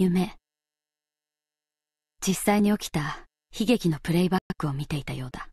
夢。実際に起きた悲劇のプレイバックを見ていたようだ。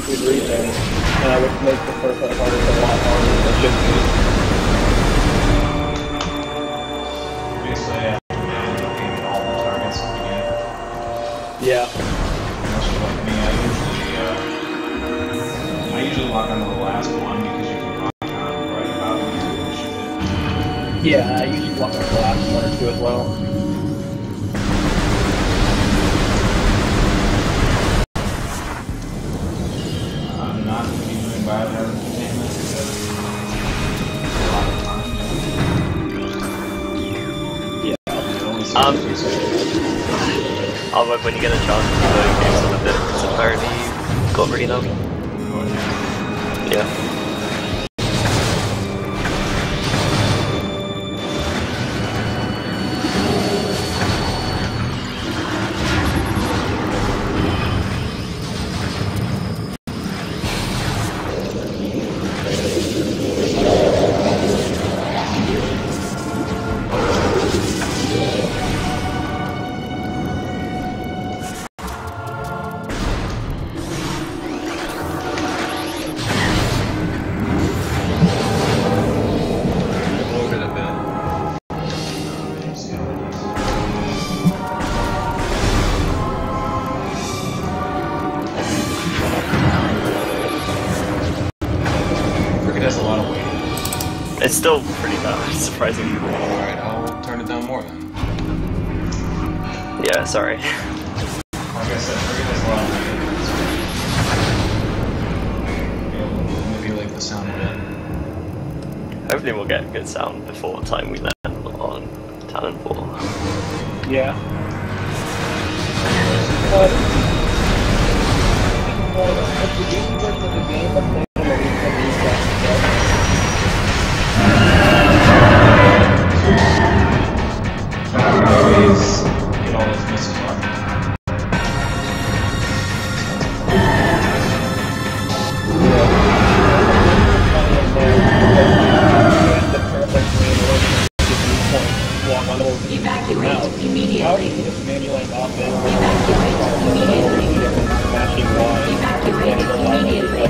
stupid reason, which makes the first part harder a lot harder than it should be. Basically, yeah, all the targets at the beginning. Yeah. Unless you're like me, I usually lock onto the last one because you can lock on right about when you shoot it. Yeah, I usually lock on the last one or two as well. I'm not going to be doing biohazard containment because a lot of time. When you get a chance to go games on a bit, it's apparently got really low. Yeah. It's still pretty loud, surprisingly. Alright, I'll turn it down more then. Yeah, sorry. Like I said, Cricket has a lot of manipulate the sound a bit. Hopefully we'll get good sound before time we land on Talonfall. Yeah. The game version of the game, but then always get all those misses right. Evacuate immediately. Evacuate immediately.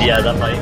Yeah, that might.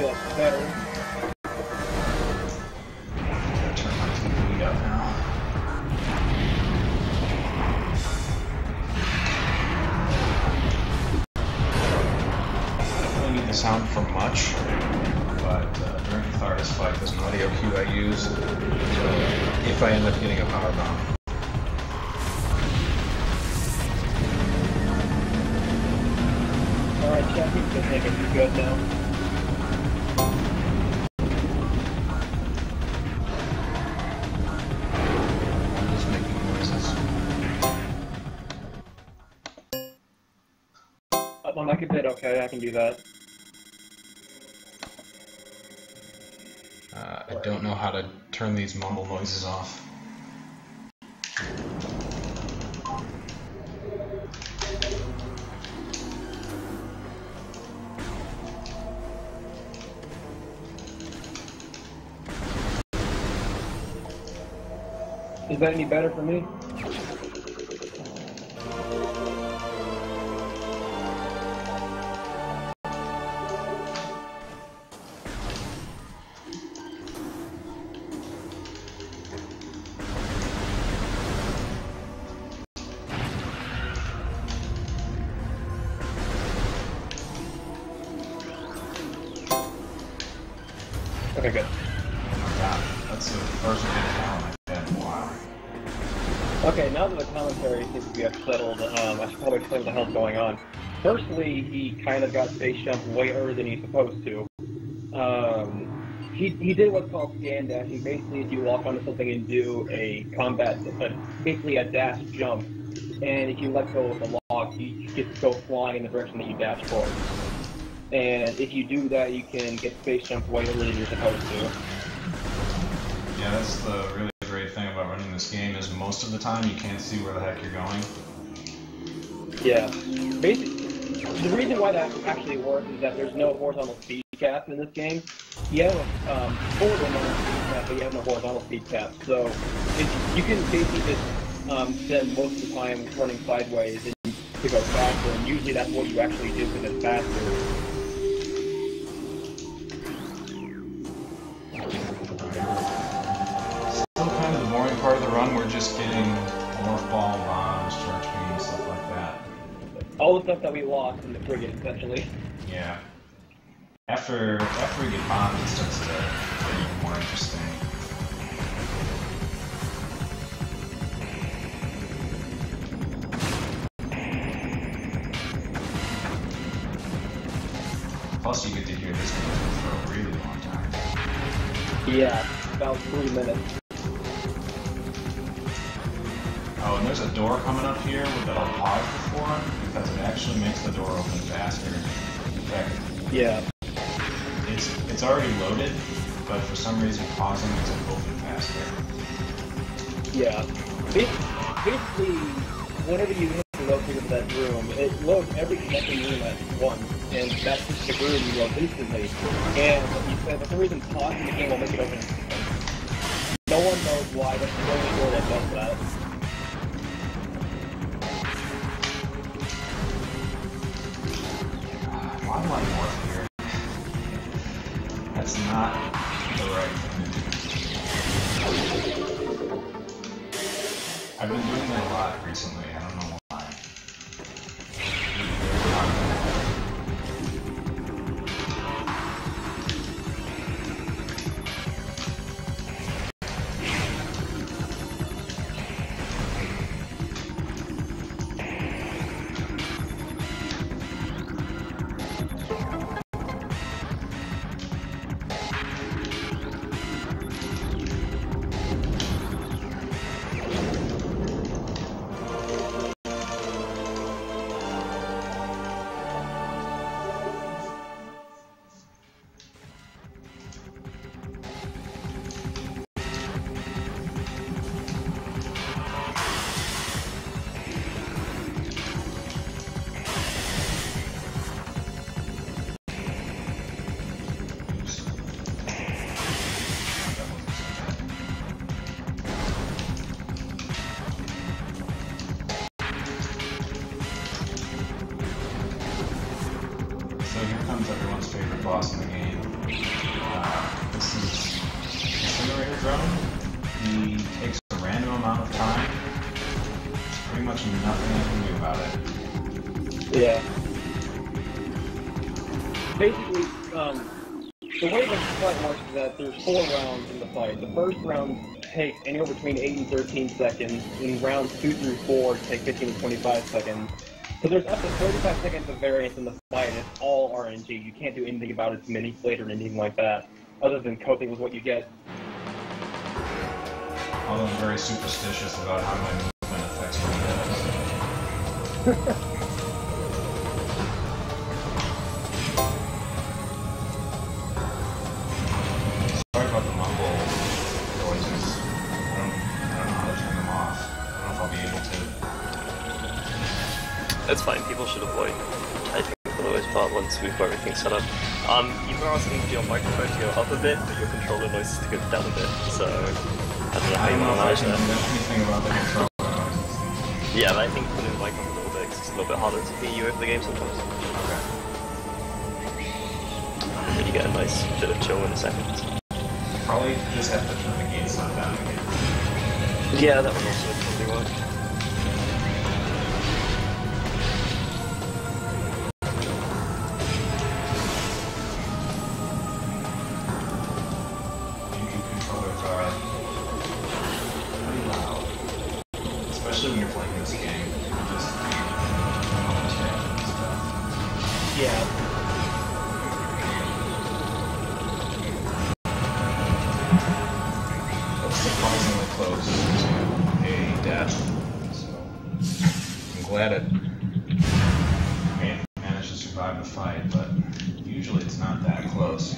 that's better. Turn my TV up now. I don't really need the sound for much, but during Catharsis fight, there's an audio cue I use if I end up getting a power bomb. Alright, Chuck, you can think it's good now. I'm just making noises. Well, I can bid okay, I can do that. I don't know how to turn these mumble noises off. Is that any better for me? Okay, good. Yeah, that's the first good count I've had in a while. Okay, now that the commentary seems to be settled, I should probably explain what the hell's going on. Firstly, he kind of got space jumped way earlier than he's supposed to. He did what's called scan dashing. Basically, if you walk onto something and do a combat, basically a dash jump, and if you let go of the log, you get to go flying in the direction that you dash forward. And if you do that, you can get space jumped way earlier than you're supposed to. Yeah, that's the really great thing about running this game is most of the time you can't see where the heck you're going. Yeah. Basically, the reason why that actually works is that there's no horizontal speed cap in this game. You have a forward and normal speed cap, but you have no horizontal speed cap. So you can basically just spend most of the time running sideways and to go faster, and usually that's what you actually do because it's faster. Still kind of the boring part of the run, we're just getting morph ball, bombs, charge beams, stuff like that. All the stuff that we lost in the frigate, essentially. Yeah. After we get bombs, it starts to get even more interesting. Plus, you get to hear this music for a really long time. Yeah, about 3 minutes. Oh, and there's a door coming up here that I'll pause before, because it actually makes the door open faster. In fact, Yeah. it's already loaded, but for some reason pausing makes it open faster. Yeah. Basically, whenever you hit the locator of that room, it loads every connecting room at once, and that specific room you load instantly. And for some reason, pausing the game will make it open instantly. No one knows why, but the only door that does that. Why am I morph here? That's not the right thing to do. I've been doing that a lot recently, I don't know why. drone. He takes a random amount of time. There's pretty much nothing I can do about it. Yeah. Basically, the way the fight works is that there's 4 rounds in the fight. The first round takes anywhere between 8 and 13 seconds, and rounds 2 through 4 take 15 to 25 seconds. So there's up to 35 seconds of variance in the fight, and it's all RNG. You can't do anything about it to manipulate or anything like that, other than coping with what you get. Although I'm very superstitious about how my movement affects my head. Sorry about the mumble noises. I don't know how to turn them off. I don't know if I'll be able to. It's fine, people should avoid typing for the most part once we've got everything set up. You were asking for your microphone to go up a bit, but your controller noises to go down a bit, so I don't know how you manage that. Anything about the controller noises. Yeah, but I think putting the mic up a little bit, 'cause it's a little bit harder to hear you over the game sometimes. Okay. But you get a nice bit of chill in a second. Probably just have to turn the gain sound down again. Yeah, that would also probably work. Controllers are pretty loud, especially when you're playing this game. Just stuff. Yeah. That's surprisingly close to a death, so I'm glad it managed to survive the fight, but usually it's not that close.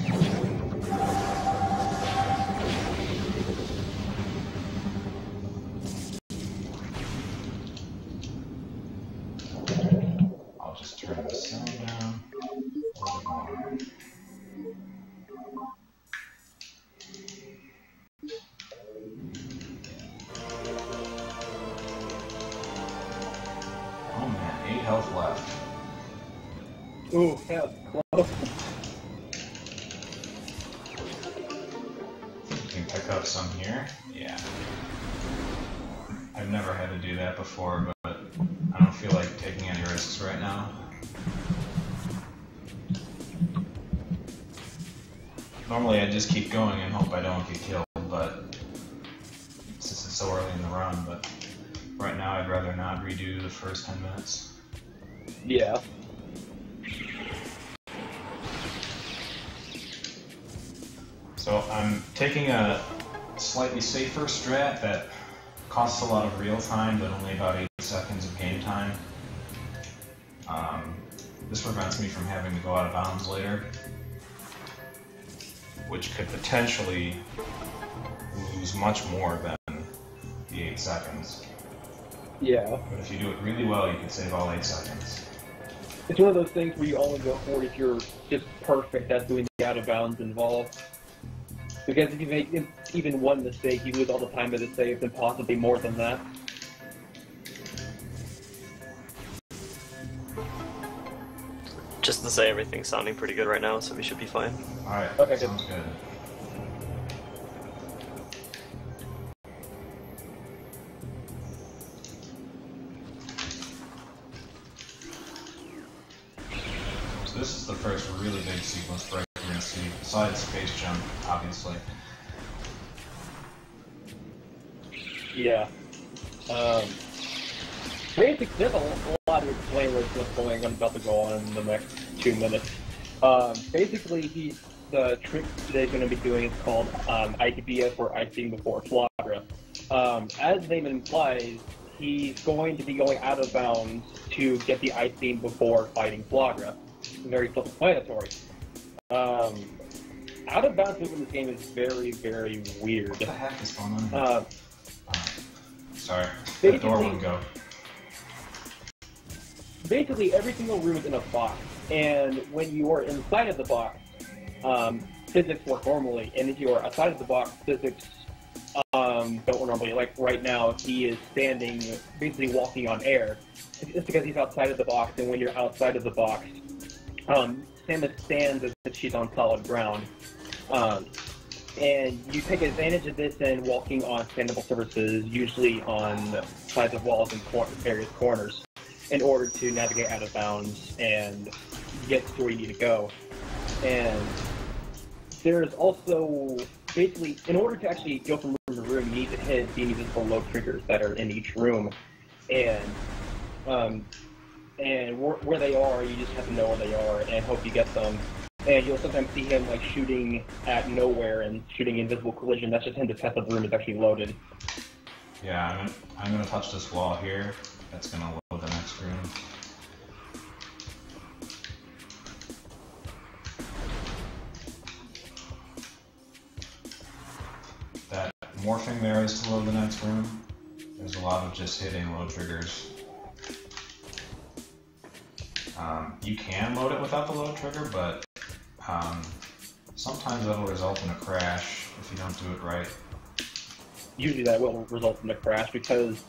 I'll just turn the sound down a little more. Oh man, 8 health left. Ooh, yeah, close. You can pick up some here. Yeah. I've never had to do that before, but I don't feel like taking any risks right now. Normally I just keep going and hope I don't get killed, but since it's so early in the run, but right now I'd rather not redo the first 10 minutes. Yeah. So I'm taking a slightly safer strat that costs a lot of real time, but only about 8 seconds of game time. This prevents me from having to go out of bounds later, which could potentially lose much more than the 8 seconds. Yeah. But if you do it really well, you can save all 8 seconds. It's one of those things where you only go for it if you're just perfect at doing the out of bounds involved. Because if you make even one mistake, you lose all the time that it saves and possibly more than that. Just to say, everything's sounding pretty good right now, so we should be fine. Alright, Okay, sounds good. So this is the first really big sequence break we're going to see, besides Space Jump, obviously. Yeah. Basically, there's a lot of explaining what's going on, about to go on in the next 2 minutes. Basically, the trick they're going to be doing is called ITBS, or Icing Before Flagra. As the name implies, he's going to be going out of bounds to get the icing before fighting Flagra. Very self-explanatory. Out of bounds movement in this game is very, very weird. What the heck is going on here? Sorry, that basically, door wouldn't go. Basically, every single room is in a box, and when you are inside of the box, physics work normally, and if you are outside of the box, physics don't work normally. Like right now, he is standing, basically walking on air. It's because he's outside of the box, and when you're outside of the box, Samus stands as if she's on solid ground. And you take advantage of this in walking on expandable surfaces, usually on sides of walls and various corners, in order to navigate out of bounds and get to where you need to go. And there's also, basically, in order to actually go from room to room, you need to hit the invisible load triggers that are in each room. And where they are, you just have to know where they are and hope you get them. And you'll sometimes see him like shooting at nowhere and shooting invisible collision. That's just him to test if the room is actually loaded. Yeah, I'm gonna touch this wall here. That's gonna load the next room. That morphing there is to load the next room. There's a lot of just hitting load triggers. You can load it without the load trigger, but sometimes that'll result in a crash if you don't do it right. Usually that will result in a crash because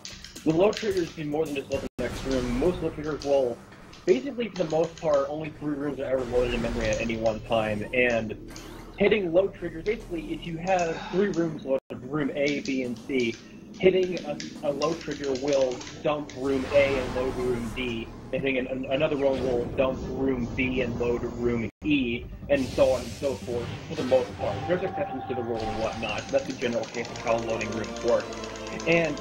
the load triggers do more than just load the next room. Most load triggers will, basically for the most part, only 3 rooms are ever loaded in memory at any one time. And hitting load triggers, basically if you have 3 rooms loaded, room A, B, and C, hitting a load trigger will dump room A and load room D. And hitting another one will dump room B and load room E, and so on and so forth, for the most part. There's exceptions to the rule and whatnot. That's the general case of how loading rooms work. And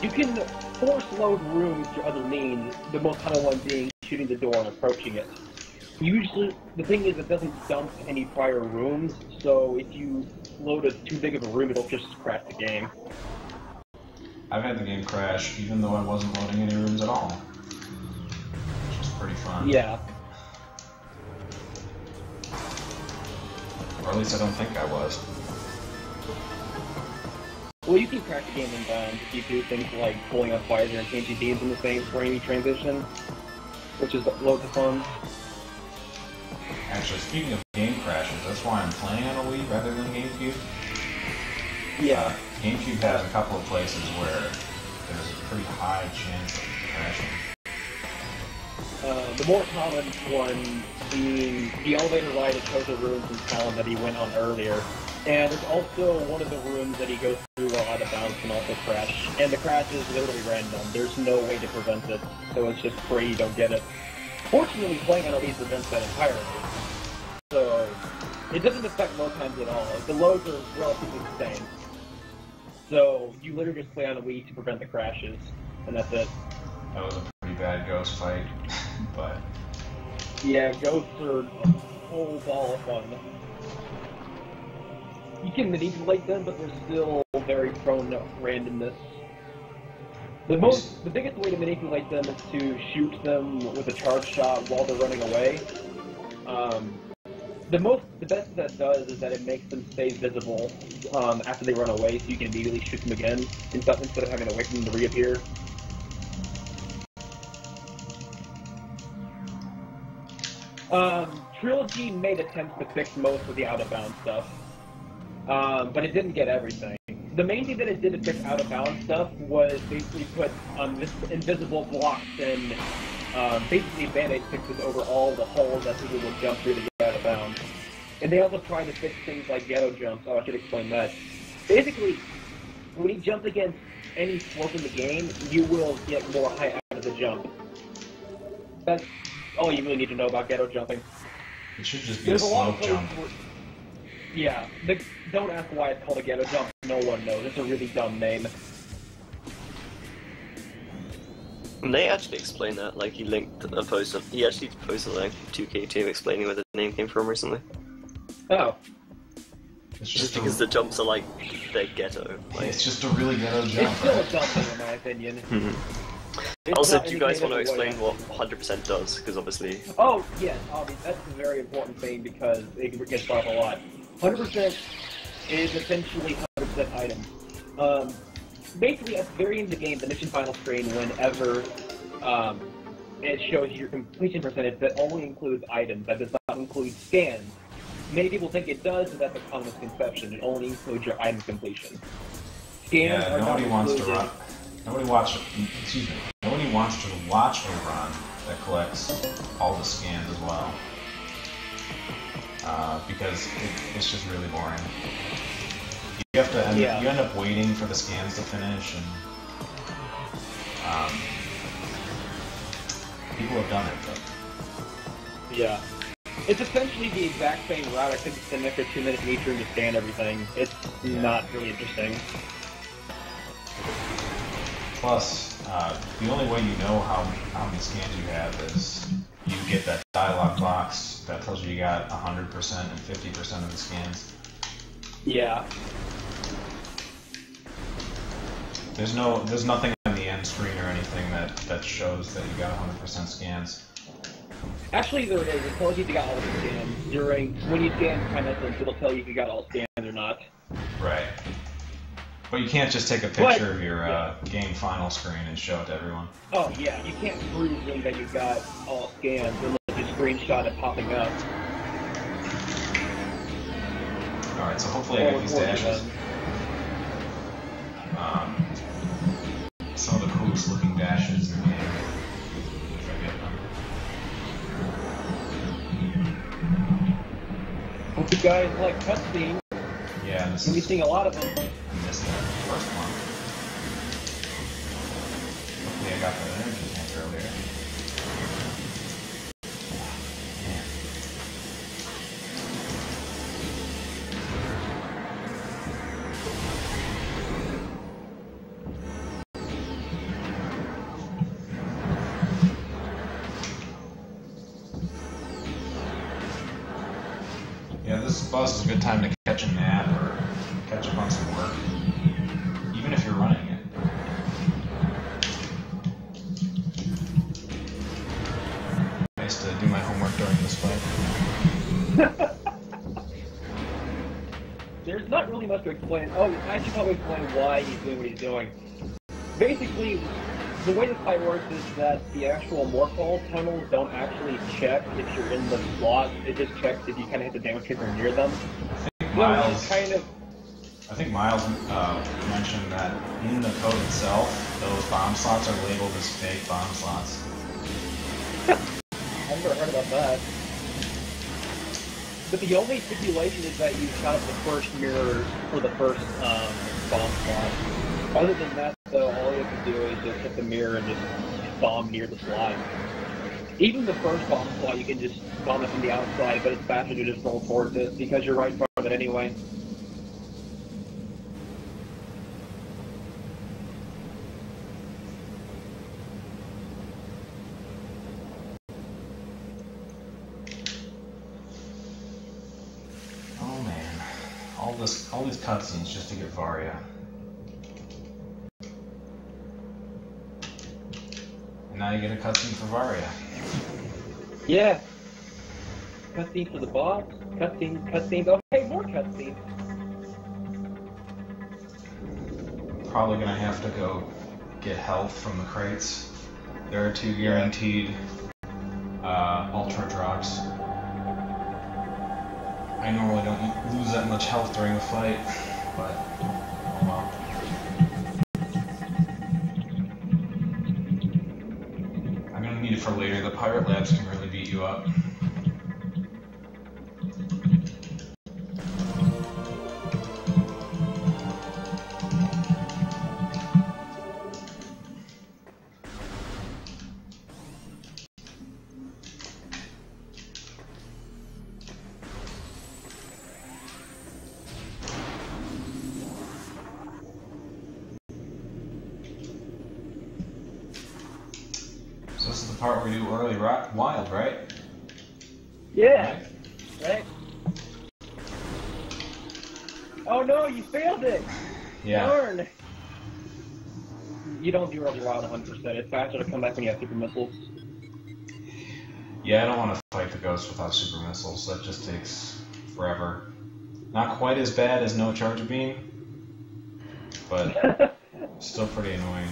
you can force load rooms through other means, the most common one being shooting the door and approaching it. Usually, the thing is it doesn't dump any prior rooms, so if you load too big of a room, it'll just crash the game. I've had the game crash even though I wasn't loading any rooms at all. Which is pretty fun. Yeah. Or at least I don't think I was. Well, you can crash the game in bounds if you do things like pulling up visor and changing beams in the same framing transition, which is loads of fun. Actually, speaking of game crashes, that's why I'm playing on a Wii rather than GameCube. Yeah. GameCube has a couple of places where there's a pretty high chance of crashing. The more common one being the elevator ride at Chozo Rooms in Talon that he went on earlier. And there's also one of the rooms that he goes through while out of bounds can also crash. And the crash is literally random. There's no way to prevent it, so it's just pray you don't get it. Fortunately, playing on Elite prevents that entirely. So, it doesn't affect load times at all. The loads are relatively the same. So, you literally just play on a Wii to prevent the crashes, and that's it. That was a pretty bad ghost fight, but... Yeah, ghosts are a whole ball of fun. You can manipulate them, but they're still very prone to randomness. The biggest way to manipulate them is to shoot them with a charge shot while they're running away. The best that does is that it makes them stay visible after they run away, so you can immediately shoot them again instead of having to wait for them to reappear. Trilogy made attempts to fix most of the out-of-bounds stuff, but it didn't get everything. The main thing that it did to fix out-of-bounds stuff was basically put invisible blocks and basically band-aid fixes over all the holes that people would jump through to get out of bounds. And they also tried to fix things like ghetto jumps. Oh, I should explain that. Basically, when you jump against any slope in the game, you will get more height out of the jump. That's all you really need to know about ghetto jumping. It should just be a slope jump. Yeah, don't ask why it's called a ghetto jump. No one knows. It's a really dumb name. And they actually explained that, like he linked a post of, he actually posted like 2K2 explaining where the name came from recently. Oh. It's just because the jumps are like, they're ghetto. Like, it's just a really ghetto jump. It's still a dumb thing in my opinion. Also, do you guys want to explain what 100% does? Because obviously... Oh, yes, obviously. That's a very important thing because it gets brought up a lot. 100% is essentially 100% items. Basically, at the very end of the game, the mission final screen, whenever it shows your completion percentage, that only includes items. That does not include scans. Many people think it does, but that's a common misconception. It only includes your item completion. Scans are not included. Nobody wants to watch a run that collects all the scans as well. Because it's just really boring. You have to end, you end up waiting for the scans to finish, and people have done it, but yeah. It's essentially the exact same route, except it's an extra 2 minutes in each room to scan everything. It's not really interesting. Plus, the only way you know how many scans you have is you get that dialog box that tells you got 100% and 50% of the scans. Yeah. There's nothing on the end screen or anything that shows that you got 100% scans. Actually, there is. It tells you if you got all the scans. When you scan Primeathylins, it'll tell you if you got all scans or not. Right. But you can't just take a picture of your game final screen and show it to everyone. Oh, yeah. You can't prove really that you got all scans unless you screenshot it popping up. Alright, so hopefully I get these dashes. Some of the coolest looking dashes in the game, if I get them. Hope you guys like cutscenes. Yeah, this You'll be is... seeing a lot of them. I missed that first one. Hopefully I got that energy tank earlier. Yeah, this bus is a good time to catch a nap or catch up on some work, even if you're running it. I used to do my homework during this fight. There's not really much to explain. Oh, I should probably explain why he's doing what he's doing. Basically, the way this fight works is that the actual morphball tunnels don't actually check if you're in the slot. It just checks if you kind of hit the damage trigger near them. I think Miles mentioned that in the code itself, those bomb slots are labeled as fake bomb slots. I've never heard about that. But the only stipulation is that you shot up the first mirror for the first bomb slot. Other than that, though, all you have to do is just hit the mirror and just bomb near the slot. Even the first bomb slot, you can just bomb it from the outside, but it's faster to just roll towards it because you're right in front of it anyway. Oh man, all these cutscenes just to get Varia. And now you get a cutscene for Varia. Yeah. Cutscene for the boss. Cutscenes. Oh, hey, more cutscenes. Probably gonna have to go get health from the crates. There are 2 guaranteed ultra drops. I normally don't lose that much health during a fight, but oh well. I'm gonna need it for later. The pirate labs can really beat you up. This is the part where we do early wild, right? Yeah. Right? Oh no, you failed it! Yeah. Darn! You don't do early wild 100%. It's faster to come back when you have super missiles. Yeah, I don't want to fight the ghost without super missiles. That just takes forever. Not quite as bad as no charge beam, but still pretty annoying.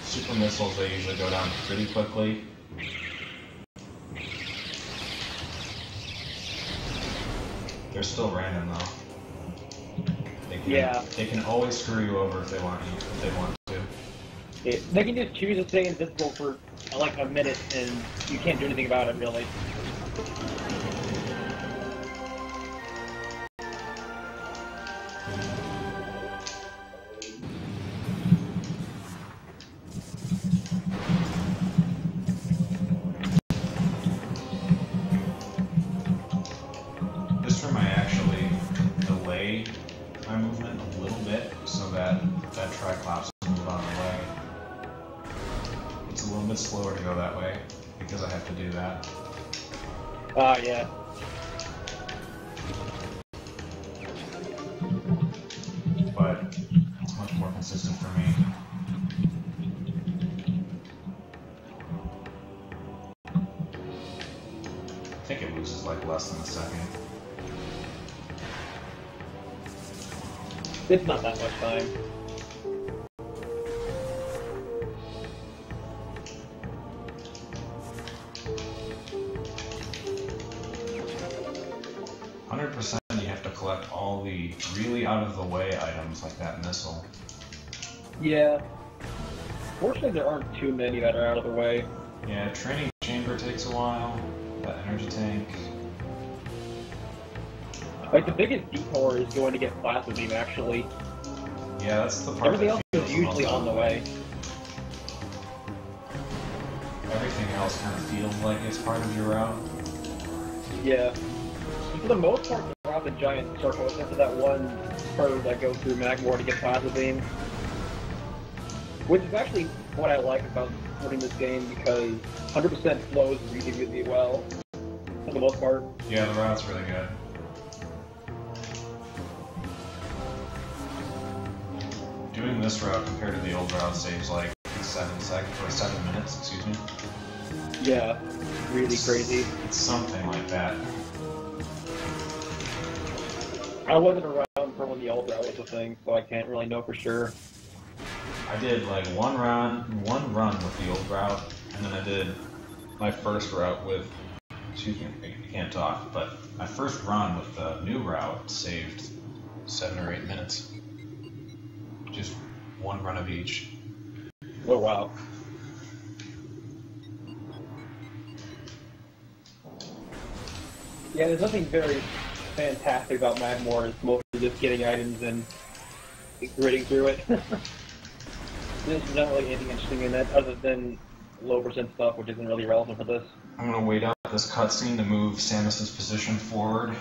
Super missiles, they usually go down pretty quickly. They're still random though. They can always screw you over if they want to. They can just choose to stay invisible for like a minute and you can't do anything about it really. This room I actually delay my movement a little bit so that that Triclops will move out of the way. It's a little bit slower to go that way because I have to do that. Yeah. But it's much more consistent for me. I think it loses like less than a second. It's not that much time. You have to collect all the really out of the way items like that missile. Yeah. Fortunately, there aren't too many that are out of the way. Yeah, training chamber takes a while. That energy tank. Like, the biggest detour is going to get plasma beam, actually. Yeah, that's the part Everything that else feels is the usually most on the way. Everything else kind of feels like it's part of your route. Yeah. And for the most part, around the giant circle, except for that one part that goes through Magmore to get plasma beam. Which is actually what I like about supporting this game, because 100% flows really, really well, for the most part. Yeah, the route's really good. Doing this route compared to the old route saves like 7 minutes, excuse me. Yeah, really crazy. It's something like that. I wasn't around for when the old route was a thing, so I can't really know for sure. I did like one run with the old route, and then I did my first route with, excuse me, I can't talk, but my first run with the new route saved 7 or 8 minutes. Just one run of each. Oh, wow. Yeah, there's nothing very fantastic about Magmore. It's mostly just getting items and gritting through it. There's not really anything interesting in that other than low percent stuff, which isn't really relevant for this. I'm gonna wait out this cutscene to move Samus's position forward.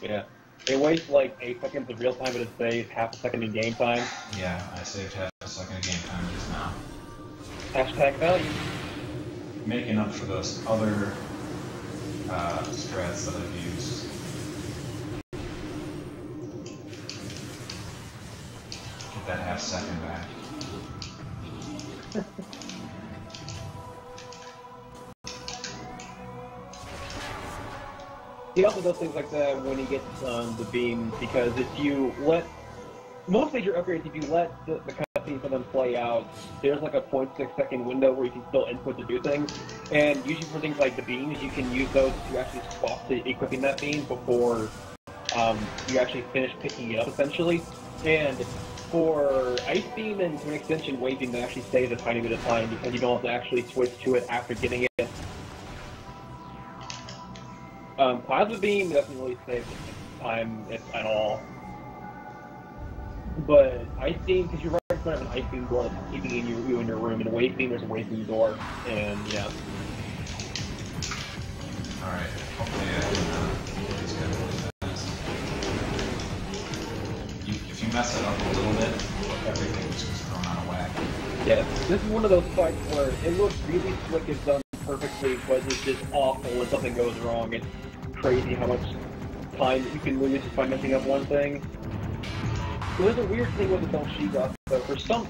Yeah. It wastes like 8 seconds of real time, but it saves half a second in game time. Yeah, I saved half a second of game time just now. Hashtag value. Making up for those other strats that I've used. Get that half second back. He also does things like that when he gets the beam, because if you let most major upgrades, if you let the cutscene for them play out, there's like a 0.6 second window where you can still input to do things. And usually for things like the beams, you can use those to actually swap to equipping that beam before you actually finish picking it up, essentially. And for Ice Beam and to an extension Wave Beam, that actually saves a tiny bit of time because you don't have to actually switch to it after getting it. Plasma Beam doesn't really save time at all. But Ice Beam, because you're right in front of an Ice Beam door that's keeping you in your room, and a Wave Beam, there's a Wave Beam door, and yeah. Alright, hopefully I can get these guys really fast. If you mess it up a little bit, everything's just thrown out of whack. Yeah, this is one of those fights where it looks really slick, it's done perfectly, but it's just awful when something goes wrong. It's crazy how much time you can lose just by messing up one thing. So there's a weird thing with the belt she got, though. For some,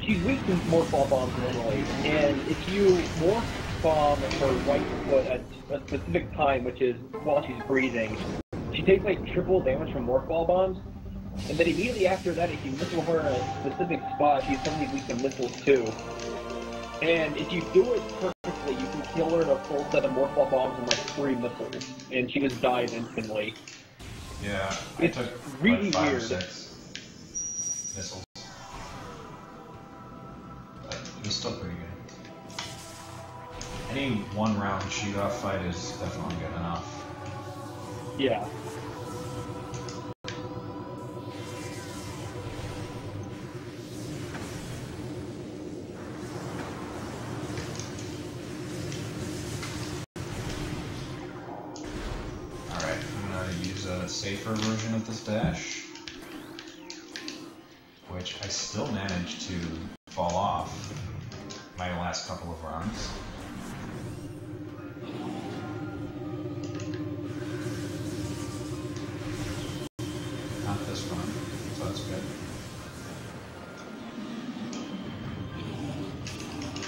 she's weak to morphball bombs normally, and if you morph bomb her right foot at a specific time, which is while she's breathing, she takes like triple damage from morphball bombs, and then immediately after that, if you missile her in a specific spot, she's suddenly weak to missiles too. And if you do it perfectly, you can kill her in a full set of morphball bombs and like 3 missiles, and she just dies instantly. Yeah, It's I took really like 5 or weird. 6 missiles. But it was still pretty good. any one-round shoot-off fight is definitely good enough. Yeah. Alright, I'm going to use a safer version of this dash, which I still managed to fall off my last couple of runs. Not this run, so that's good.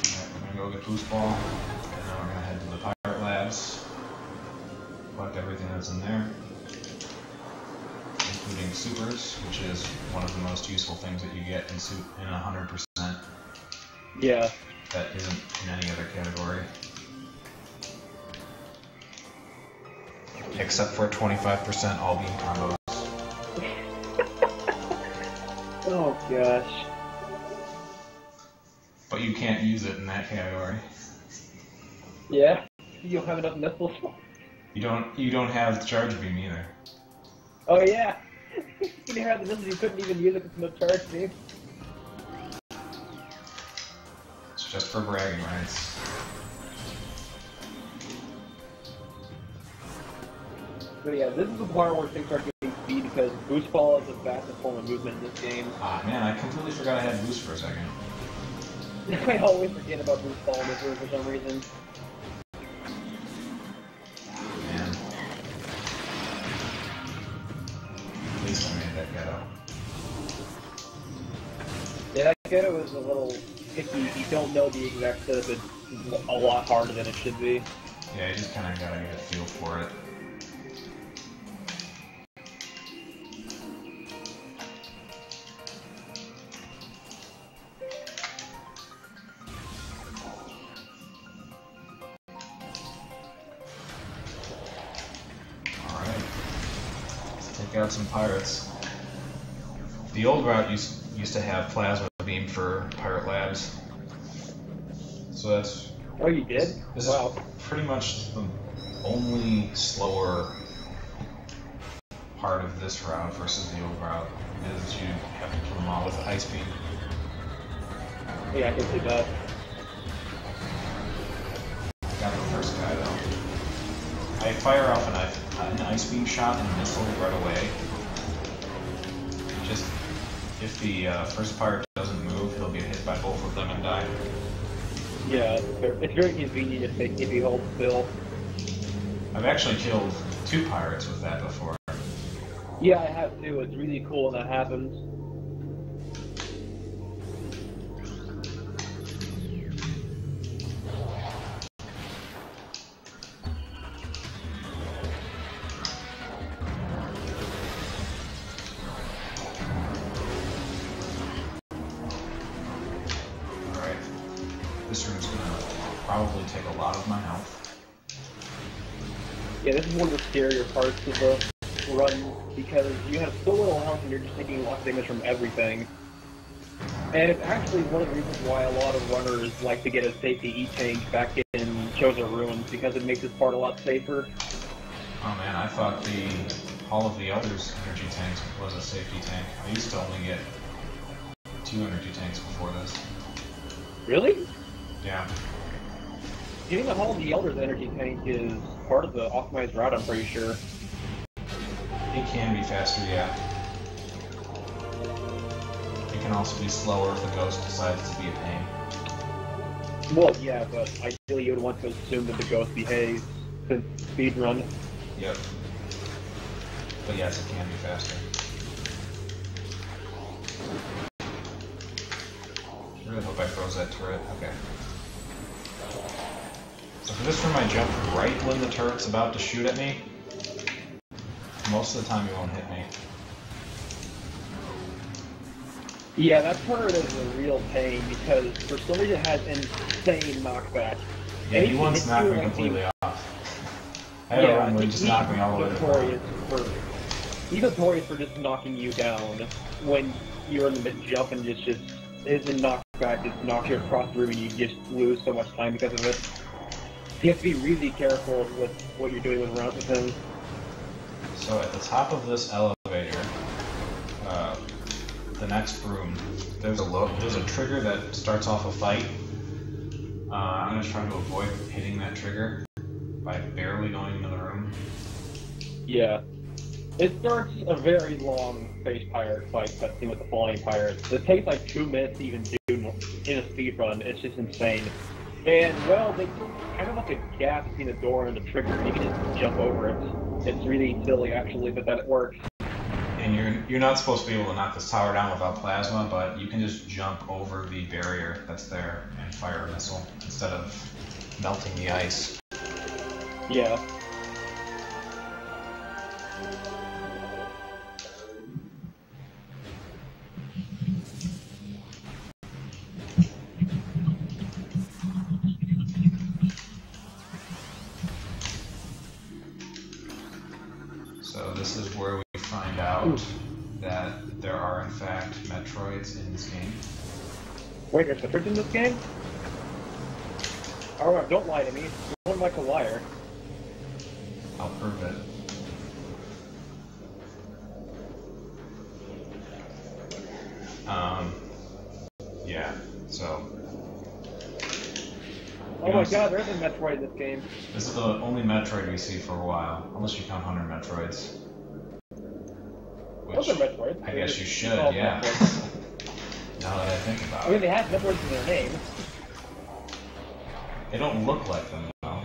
Alright, we're going to go get Boost Ball, and then we're going to head to the Pirate Labs, collect everything that's in there, including supers, which is one of the most useful things that you get in 100%. Yeah. That isn't in any other category. Except for 25% all beam combos. Oh gosh. But you can't use it in that category. Yeah. You don't have enough missiles. You don't have the charge beam either. Oh yeah. You didn't have the missiles. You couldn't even use it with no charge beam. It's just for bragging rights. But yeah, this is the part where things start getting speed because Boost Ball is the fastest form of movement in this game. Ah man, I completely forgot I had boost for a second. I always forget about Boost Ball in this room for some reason. Man. At least I made that ghetto. Yeah, that ghetto is a little picky. You don't know the exact setup. It's a lot harder than it should be. Yeah, you just kinda gotta get a feel for it. Take out some pirates. The old route used to have plasma beam for Pirate Labs. So that's... Oh, you did? This Wow. is pretty much the only slower part of this route versus the old route, is you have to kill them all with the ice beam. Yeah, I can see that. Got the first guy though. I fire off an ice beam shot and a missile right away. Just if the first pirate doesn't move, he'll get hit by both of them and die. Yeah, it's very convenient if you hold still. I've actually killed 2 pirates with that before. Yeah, I have too. It's really cool when that happens. This room's gonna probably take a lot of my health. Yeah, this is one of the scarier parts of the run because you have so little health and you're just taking a lot of damage from everything. And it's actually one of the reasons why a lot of runners like to get a safety E-tank back in Chosen Ruins because it makes this part a lot safer. Oh man, I thought the Hall of the Elders energy tanks was a safety tank. I used to only get 2 energy tanks before this. Really? Yeah. Getting the Hall of the Elders energy tank is part of the optimized route, I'm pretty sure. It can be faster, yeah. It can also be slower if the ghost decides to be a pain. Well, yeah, but ideally you would want to assume that the ghost behaves since speedrun. Yep. But yes, it can be faster. I really hope I froze that turret. Okay. So for this room, I jump right when the turret's about to shoot at me. Most of the time, it won't hit me. Yeah, that turret is a real pain because for some reason it has insane knockback. Yeah, he once knocked me completely off. I had a run where he just knocked me all the way to the ground. He's notorious for just knocking you down when you're in the mid-jump and just his knockback just knocks you across the room and you just lose so much time because of it. You have to be really careful with what you're doing with him. So at the top of this elevator, the next room, there's a trigger that starts off a fight. I'm gonna try to avoid hitting that trigger by barely going into the room. Yeah. It starts a very long space pirate fight cutscene with the flying pirates. It takes like 2 minutes to even do in a speedrun. It's just insane. And, well, they kind of like a gap between the door and the trigger. You can just jump over it. It's really silly, actually, but that it works. And you're not supposed to be able to knock this tower down without plasma, but you can just jump over the barrier that's there and fire a missile instead of melting the ice. Yeah. So this is where we find out that there are in fact Metroids in this game. Wait, there's Metroids in this game? Alright, don't lie to me. You don't like a liar. I'll prove it. Yeah, so... Oh my god, there's a Metroid in this game. This is the only Metroid we see for a while, unless you count 100 Metroids. Those are Metroids. I guess you should, yeah. Now that I think about it. I mean, they have Metroids in their name. They don't look like them, though.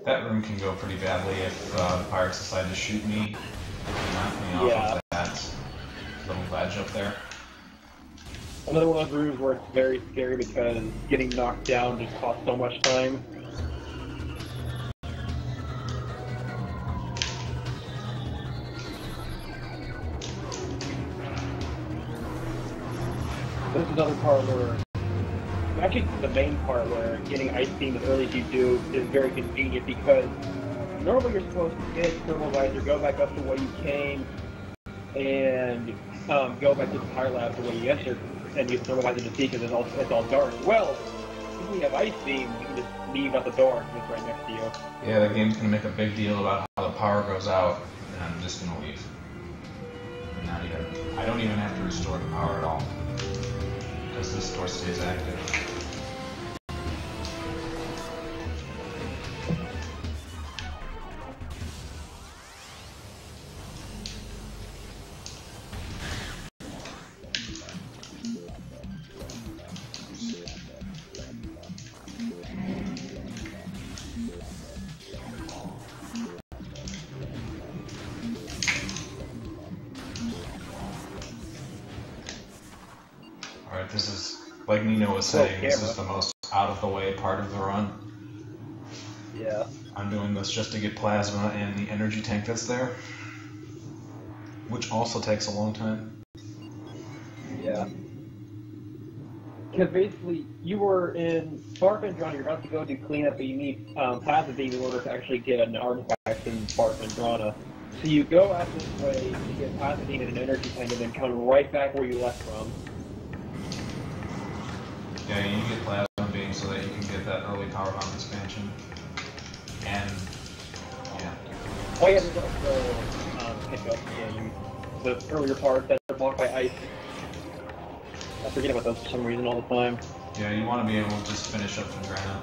That room can go pretty badly if the pirates decide to shoot me and knock me off of that little ledge up there. Another one of those rooms where it's very scary because getting knocked down just costs so much time. This is another part where, actually the main part where getting ice beam as early as you do is very convenient because normally you're supposed to get thermal visor, go back up to where you came, and go back to the fire lab to where you entered, and use thermal visor to see because it's all dark. Well, if you have ice beam, you can just leave out the door and it's right next to you. Yeah, the game's gonna make a big deal about how the power goes out, and I'm just gonna leave. I don't even have to restore the power at all, because this door stays active. Alright, this is, like Nino was saying, this is the most out-of-the-way part of the run. Yeah. I'm doing this just to get plasma and the energy tank that's there, which also takes a long time. Yeah. Because basically, you were in Spark and Drana, you're about to go do cleanup, but you need plasma beam in order to actually get an artifact in Spark and Drana. So you go out this way to get plasma beam and an energy tank, and then come right back where you left from. Yeah, you need to get plasma beam so that you can get that early power bomb expansion. And, yeah. Oh yeah, there's also hiccup in the earlier part that are blocked by ice. I forget about those for some reason all the time. Yeah, you want to be able to just finish up Fendrana.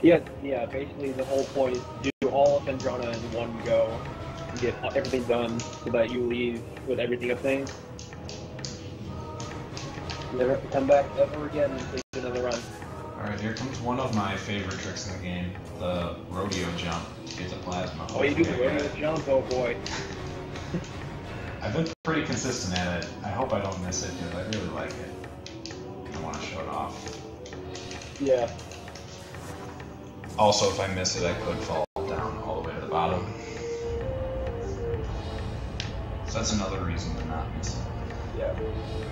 Yeah, basically the whole point is to do all of Fendrana in one go and get everything done so that you leave with everything of things. You never have to come back ever again and take another run. Alright, here comes one of my favorite tricks in the game, the rodeo jump to get the plasma. Oh, you do the rodeo jump? Oh boy. I've been pretty consistent at it. I hope I don't miss it because I really like it. I want to show it off. Yeah. Also, if I miss it, I could fall down all the way to the bottom. So that's another reason to not miss it. Yeah.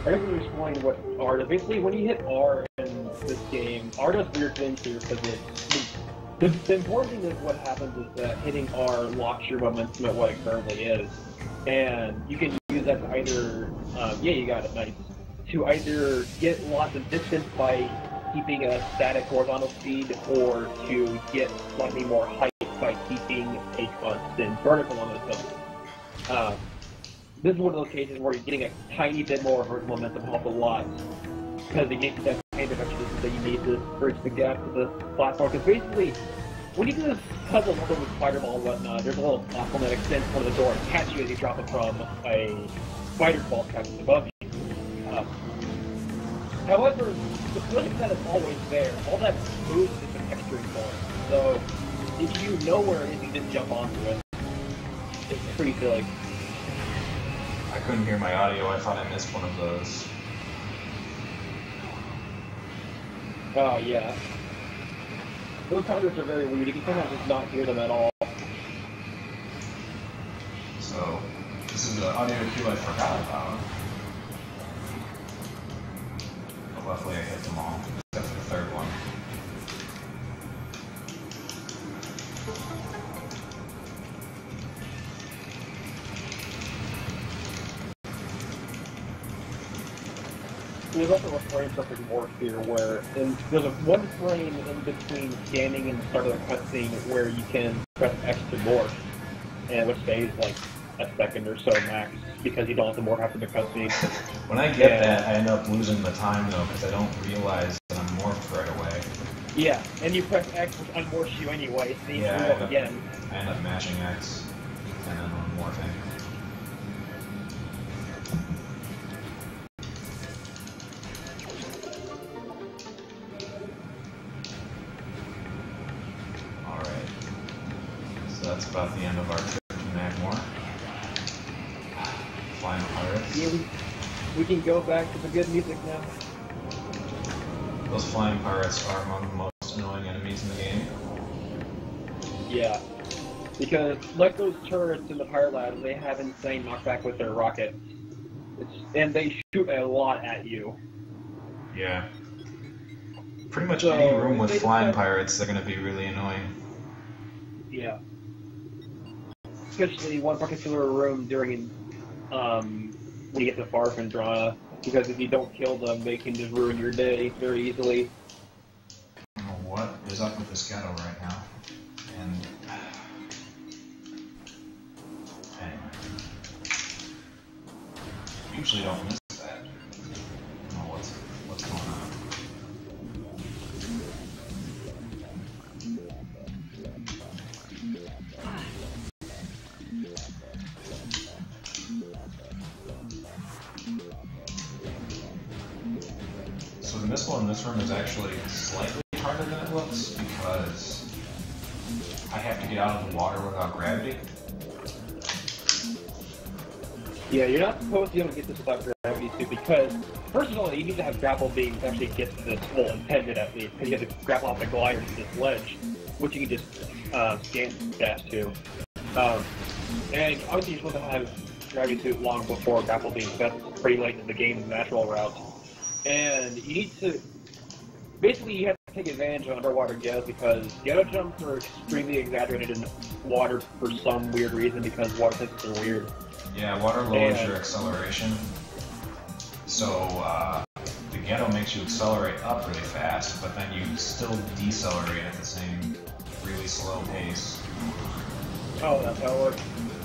I guess we explain what R does. Basically, when you hit R in this game, R does weird things to you because The important thing is what happens is that hitting R locks your momentum at what it currently is. And you can use that to either, yeah, you got it, nice. To either get lots of distance by keeping a static horizontal speed, or to get slightly more height by keeping a constant vertical momentum. This is one of those cases where you're getting a tiny bit more vertical momentum help a lot, because it gives you that kind of extra distance that you need to bridge the gap to the platform. Because basically, when you do this puzzle with spider ball and whatnot, there's a little platform that extends from the door and catches you as you drop it from a spider ball catches above you. However, the feeling that is always there. All that moves is an extra form. So if you know where it is, you just jump onto it. It's pretty silly. I couldn't hear my audio. I thought I missed one of those. Oh, yeah. Those counters are very weird. You can sometimes just not hear them at all. So, this is an audio cue I forgot about. But luckily I hit them all, except for the third one. There's also a frame perfect morph here where there's one frame in between scanning and the start of the cutscene where you can press X to morph, and which stays like a second or so max because you don't have to morph after the cutscene. When I get that, I end up losing the time though because I don't realize that I'm morphed right away. Yeah, and you press X which unmorphs you anyway, so you Yeah, morph again. I end up mashing X and then morphing. That's about the end of our trip to Magmore. Flying pirates. Yeah, we can go back to the good music now. Those flying pirates are among the most annoying enemies in the game. Yeah, because like those turrets in the Pirate Labs, they have insane knockback with their rockets. And they shoot a lot at you. Yeah. Pretty much any room with flying pirates, they're going to be really annoying. Yeah. Especially one particular room during, when you get to Farfendrana, because if you don't kill them, they can just ruin your day very easily. I don't know what is up with this ghetto right now. And anyway. Usually don't miss that. I don't know what's going on. So the missile in this room is actually slightly harder than it looks because I have to get out of the water without gravity. Yeah, you're not supposed to be able to get this without gravity suit because, first of all, you need to have grapple beams to actually get to this full intended at least, because you have to grapple off the glider to this ledge, which you can just scan dash to. And obviously you're supposed to have gravity suit long before grapple beams. That's pretty late in the game's natural route. And you need to, basically you have to take advantage of underwater ghettos because ghetto jumps are extremely exaggerated in water for some weird reason because water physics are weird. Yeah, water lowers your acceleration. So the ghetto makes you accelerate up really fast, but then you still decelerate at the same really slow pace. Oh, that's how it works.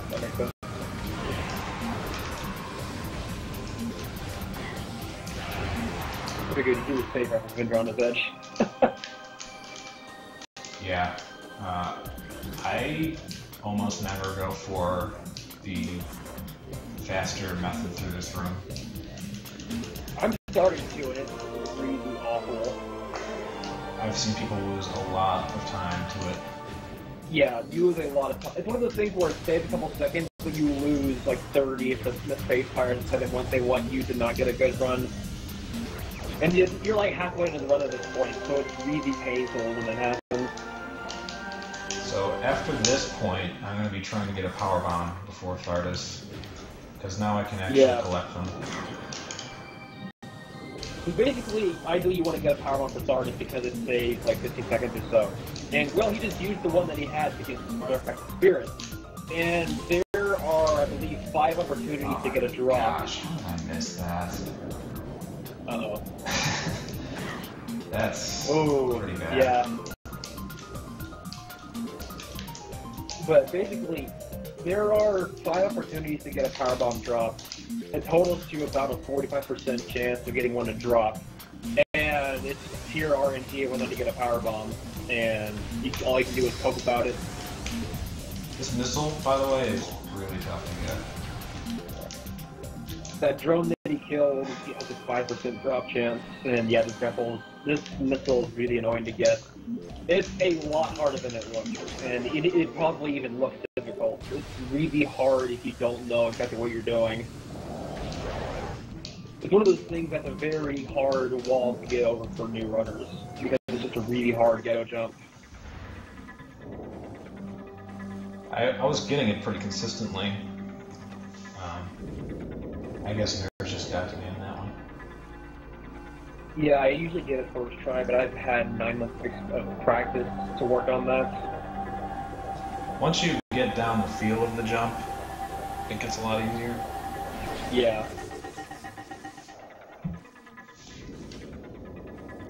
That makes sense. I figured he was safe after Vendor on his edge. Yeah. I almost never go for the faster method through this room. I'm starting to, and it's really awful. I've seen people lose a lot of time to it. Yeah, you lose a lot of time. It's one of those things where it saves a couple seconds, but you lose like 30 if the space pirates said it once they want you to not get a good run. And you're like halfway into the run at this point, so it's really painful when it happens. So after this point, I'm going to be trying to get a power bomb before Thardus, because now I can actually collect them. Basically, ideally you want to get a powerbomb for Stardust because it saves like 15 seconds or so. And, well, he just used the one that he had to get Resurrected Spirit. And there are, I believe, 5 opportunities to get a drop. Gosh, how did I miss that? Uh-oh. That's pretty bad. Yeah. But basically, there are 5 opportunities to get a powerbomb drop. It totals to about a 45% chance of getting one to drop. And it's pure RNG whether to get a powerbomb. And all you can do is hope about it. This missile, by the way, is really tough to get. That drone that he killed has a 5% drop chance. And yeah, this missile is really annoying to get. It's a lot harder than it looks. And it probably even looks difficult. It's really hard if you don't know exactly what you're doing. It's one of those things that's a very hard wall to get over for new runners, because it's just a really hard ghetto jump. I was getting it pretty consistently. I guess nerves just got to me on that one. Yeah, I usually get it first try, but I've had 9 months of practice to work on that. Once you get down the feel of the jump, it gets a lot easier. Yeah.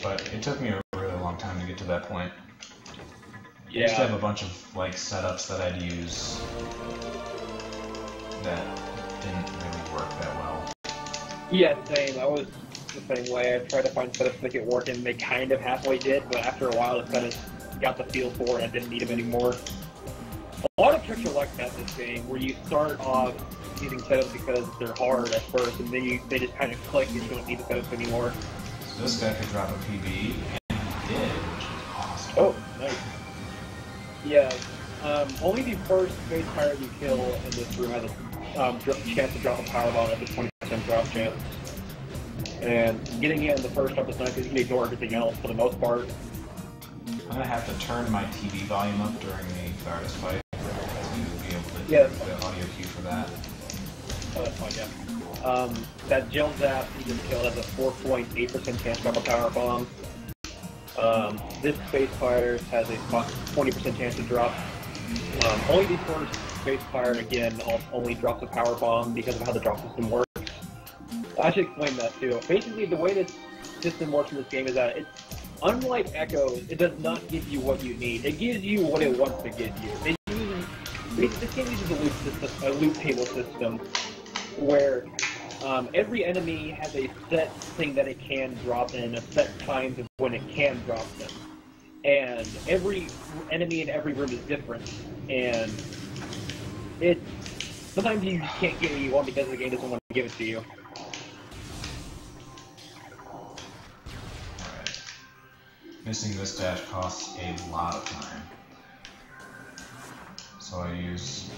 But it took me a really long time to get to that point. I Yeah. used to have a bunch of like setups that I'd use that didn't really work that well. Yeah, same. I was the same way. I tried to find setups to make it work, and they kind of halfway did, but after a while, it kind of got the feel for it, and I didn't need them anymore. A lot of tricks are like that in this game, where you start off using setups because they're hard at first, and then they just kind of click, and you don't need the setups anymore. So this guy could drop a PB, and he did, which is awesome. Oh, nice. Yeah, only the first base pirate you kill in this room has a chance to drop a powerbomb at a 20% drop chance. And getting it in the first drop is nice because you can ignore everything else for the most part. I'm gonna have to turn my TV volume up during the Stardust fight to be able to Yeah. do the audio cue for that. Oh, that's fine, yeah. That gel zap you just killed has a 4.8% chance to drop a powerbomb. This space fighter has a 20% chance to drop. Only the first space fighter, again, only drops a power bomb because of how the drop system works. I should explain that too. Basically, the way this system works in this game is that it's unlike Echoes. It does not give you what you need. It gives you what it wants to give you. This game uses a loot table system where every enemy has a set thing that it can drop in, a set times of when it can drop them. And every enemy in every room is different. And sometimes you can't get what you want because the game doesn't want to give it to you. Alright. Missing this dash costs a lot of time. So I use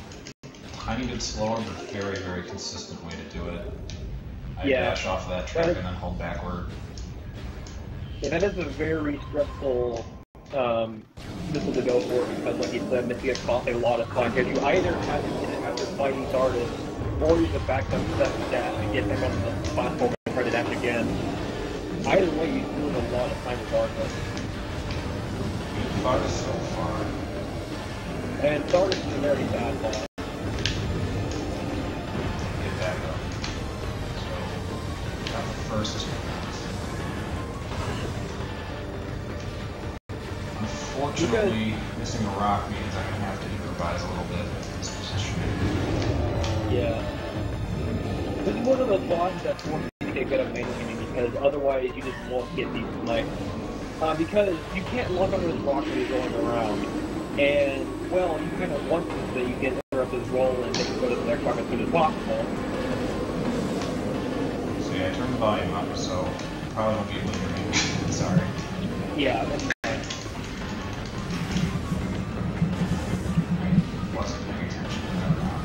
a tiny bit slower but very, very consistent way to do it. I dash off that track and then hold backward. Yeah, that is a very stressful missile to go for because, like you said, missing it costs a lot of time. Because you either have to get it after fighting Stardust, or you just back up that dash and get back on the platform and try to dash again. Either way, you lose a lot of time regardless. Stardust so far. And Stardust is a very bad boss. Get back up. So, got the first. Unfortunately, missing a rock means I'm going to have to improvise a little bit in this position. Yeah. This is one of those bosses that forces you to get good at maintaining because otherwise you just won't get these snipes. Because you can't lock onto this rock when you're going around. And, well, you kind of want to so you can interrupt this roll and make it go to the next rock as soon as possible. So yeah, I turned the volume up, so you probably won't be able to hear me. Sorry. Yeah, that's fine. Wasn't paying attention to that rock.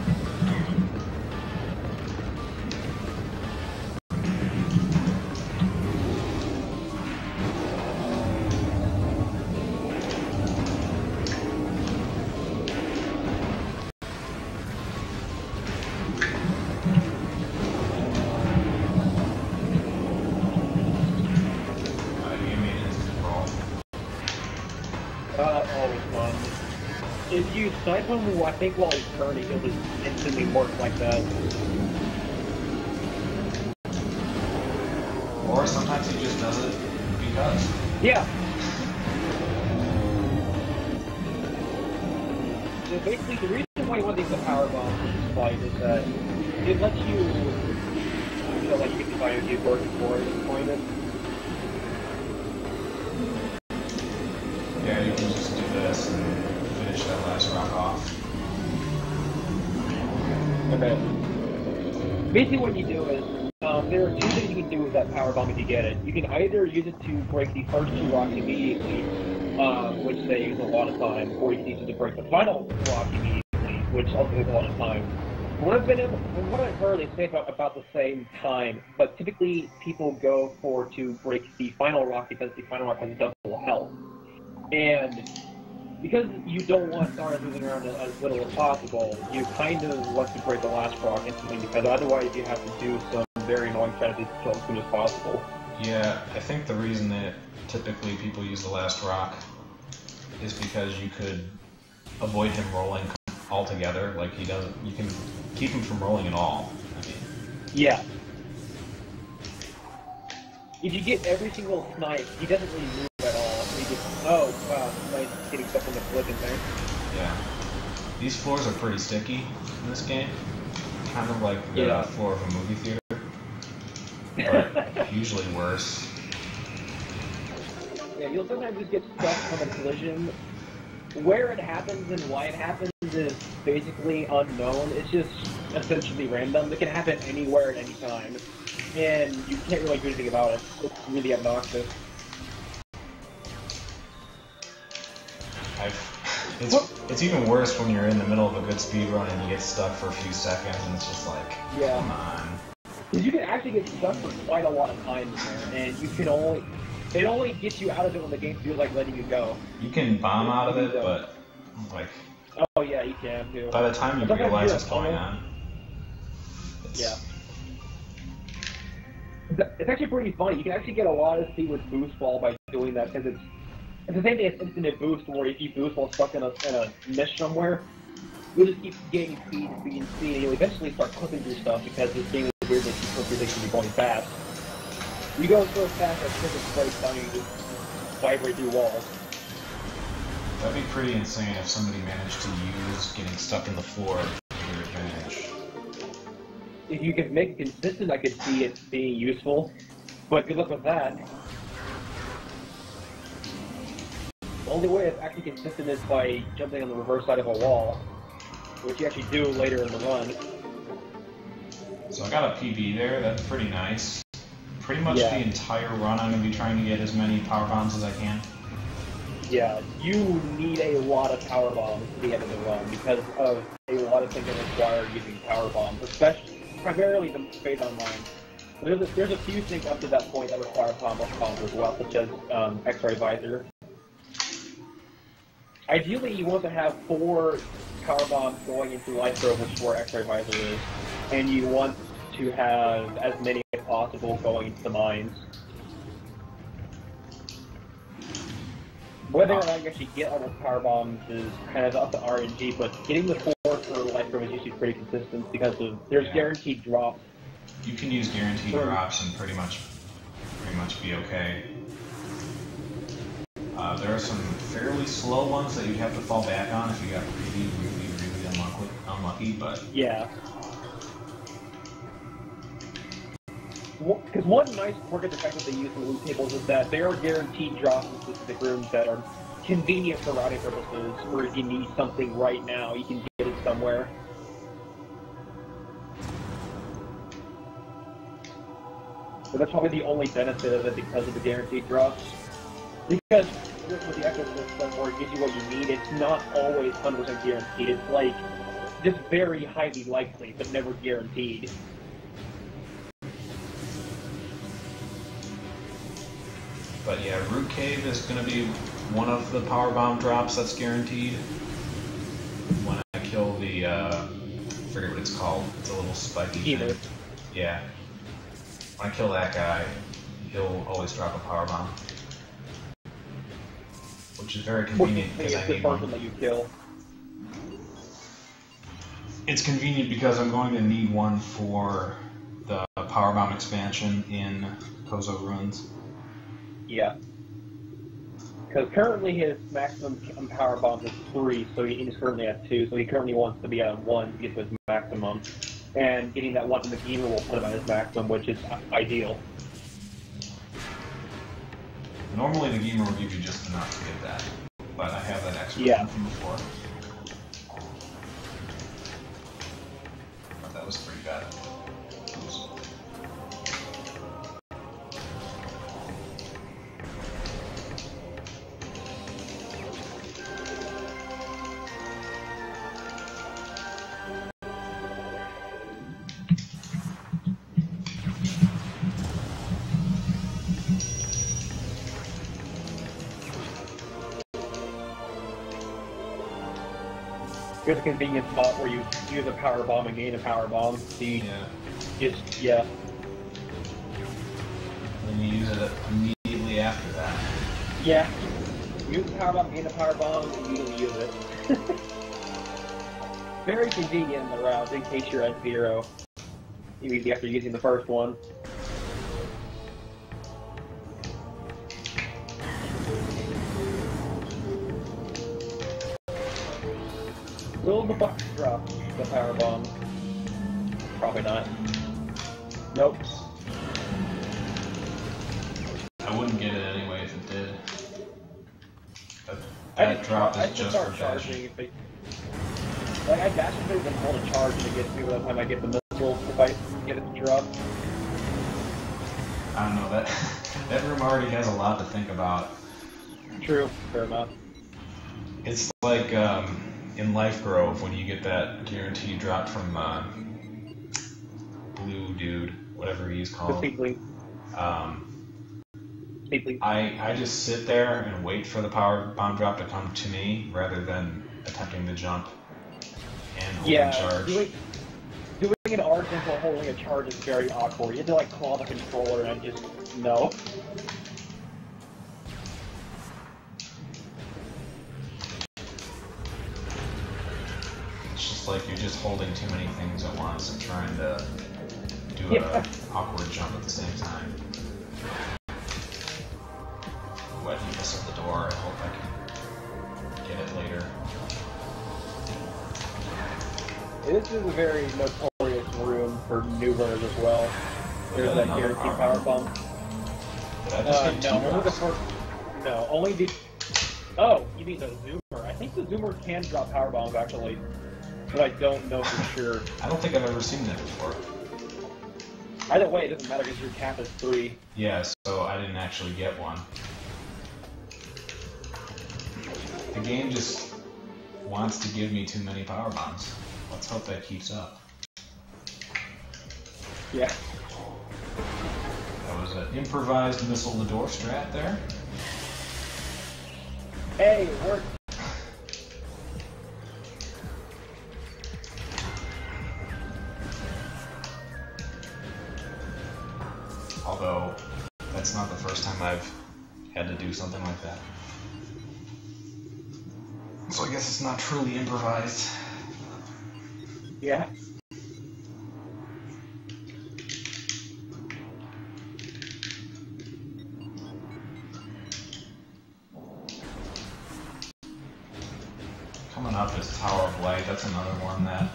If you snipe him, I think while he's turning, he'll just instantly work like that. Or sometimes he just does it because. Yeah. So basically, the reason why you want to use the power bomb in this fight is that it lets you feel like you can find a few working for it and point it. Yeah, you can just do this and finish that last rock off. Okay. Basically, what you do is there are two things you can do with that power bomb if you get it. You can either use it to break the first two rocks immediately, which saves a lot of time, or you can use it to break the final rock immediately, which also saves a lot of time. From what I've heard, they say about the same time, but typically people go to break the final rock because the final rock has double health. And because you don't want stars moving around as little as possible, you kind of want to break the last rock instantly, because otherwise you have to do some very annoying strategies to kill as soon as possible. Yeah, I think the reason that typically people use the last rock is because you could avoid him rolling altogether. Like he doesn't, you can keep him from rolling at all. I mean, yeah. If you get every single snipe, he doesn't really move at all. He just, oh wow, nice getting stuff on the flip in there. Yeah. These floors are pretty sticky in this game. Kind of like the floor of a movie theater. But usually worse. Yeah, you'll sometimes just get stuck from a collision. Where it happens and why it happens is basically unknown. It's just essentially random. It can happen anywhere at any time. And you can't really do anything about it. It's really obnoxious. It's even worse when you're in the middle of a good speed run and you get stuck for a few seconds and it's just like, come on. Because you can actually get stuck for quite a lot of time in there, and you can it only gets you out of it when the game feels like letting you go. You can bomb out of it, but like, oh yeah, you can too. by the time you realize what's going on, yeah. It's actually pretty funny. You can actually get a lot of speed with boost ball by doing that, because it's the same thing as infinite boost, where if you boost while stuck in a niche somewhere, you'll just keep gaining speed, and you'll eventually start clipping through stuff, because this game is weird that you clip through things when you're going fast. You go so fast that physics breaks down and you just vibrate through walls. That'd be pretty insane if somebody managed to use getting stuck in the floor to their advantage. If you could make it consistent, I could see it being useful. But good luck with that. The only way it's actually consistent is by jumping on the reverse side of a wall, which you actually do later in the run. So I got a PB there, that's pretty nice. Pretty much the entire run I'm going to be trying to get as many power bombs as I can. Yeah, you need a lot of power bombs to the end of the run, because of a lot of things that require using power bombs, primarily the Phase Online. There's a few things up to that point that require power bombs as well, such as X-ray visor. Ideally, you want to have 4 power bombs going into life throw, which is where X-ray visor is, and you want to have as many as possible going into the mines. Whether or not you actually get all those power bombs is kind of up to RNG, but getting the 4 for life throw is usually pretty consistent, because there's guaranteed drops. You can use guaranteed drops and pretty much be okay. There are some fairly slow ones that you'd have to fall back on if you got really unlucky, but yeah. Because one nice quirk of the fact that they use in loot tables is that there are guaranteed drops in specific rooms that are convenient for routing purposes, where if you need something right now, you can get it somewhere. So that's probably the only benefit of it, because of the guaranteed drops. Because with the Echo system, where it gives you what you need, it's not always 100% guaranteed. It's like just very highly likely, but never guaranteed. But yeah, Root Cave is going to be one of the power bomb drops that's guaranteed. When I kill the, I forget what it's called. It's a little spiky thing. Yeah. When I kill that guy, he'll always drop a power bomb. Which is very convenient, because I need one. That you kill. It's convenient because I'm going to need one for the Powerbomb expansion in Kozo Ruins. Yeah. Because currently his maximum power bomb is 3, so he's currently at 2, so he currently wants to be at 1 to get to his maximum. And getting that 1 from the gamer will put him at his maximum, which is ideal. Normally the gamer will give you just enough to get that, but I have that extra one from before. But that was pretty bad. Oops. Here's a convenient spot where you use a power bomb and gain a power bomb. So you just, Then you use it immediately after that. Yeah. Use the power bomb, gain a power bomb, and immediately use it. Very convenient in the route in case you're at 0. Immediately after using the first one. Will the box drop the power bomb? Probably not. Nope. I wouldn't get it anyway if it did. That drop is just for dashing. Like, I dash if there's hold a charge to get to by the time I get the missile if I get it to drop. I don't know, that room already has a lot to think about. True, fair enough. It's like in Life Grove when you get that guaranteed drop from Blue Dude, whatever he's called. I just sit there and wait for the power bomb drop to come to me rather than attempting to jump and holding charge. Doing an arc while holding a charge is very awkward. You have to like claw the controller and just no. It's just like you're just holding too many things at once and trying to do an awkward jump at the same time. Ooh, I didn't miss the door. I hope I can get it later. This is a very notorious room for new runners as well. There's that guaranteed power bomb. Did I just get two only the drops? first. No, only the. Oh, you mean the zoomer? I think the zoomer can drop power bombs actually, but I don't know for sure. I don't think I've ever seen that before. Either way, it doesn't matter because your cap is 3. Yeah, so I didn't actually get one. The game just wants to give me too many power bombs. Let's hope that keeps up. Yeah. That was an improvised missile the door strat there. Hey, it worked. Although, that's not the first time I've had to do something like that. So I guess it's not truly improvised. Yeah. Coming up is Tower of Light. That's another one that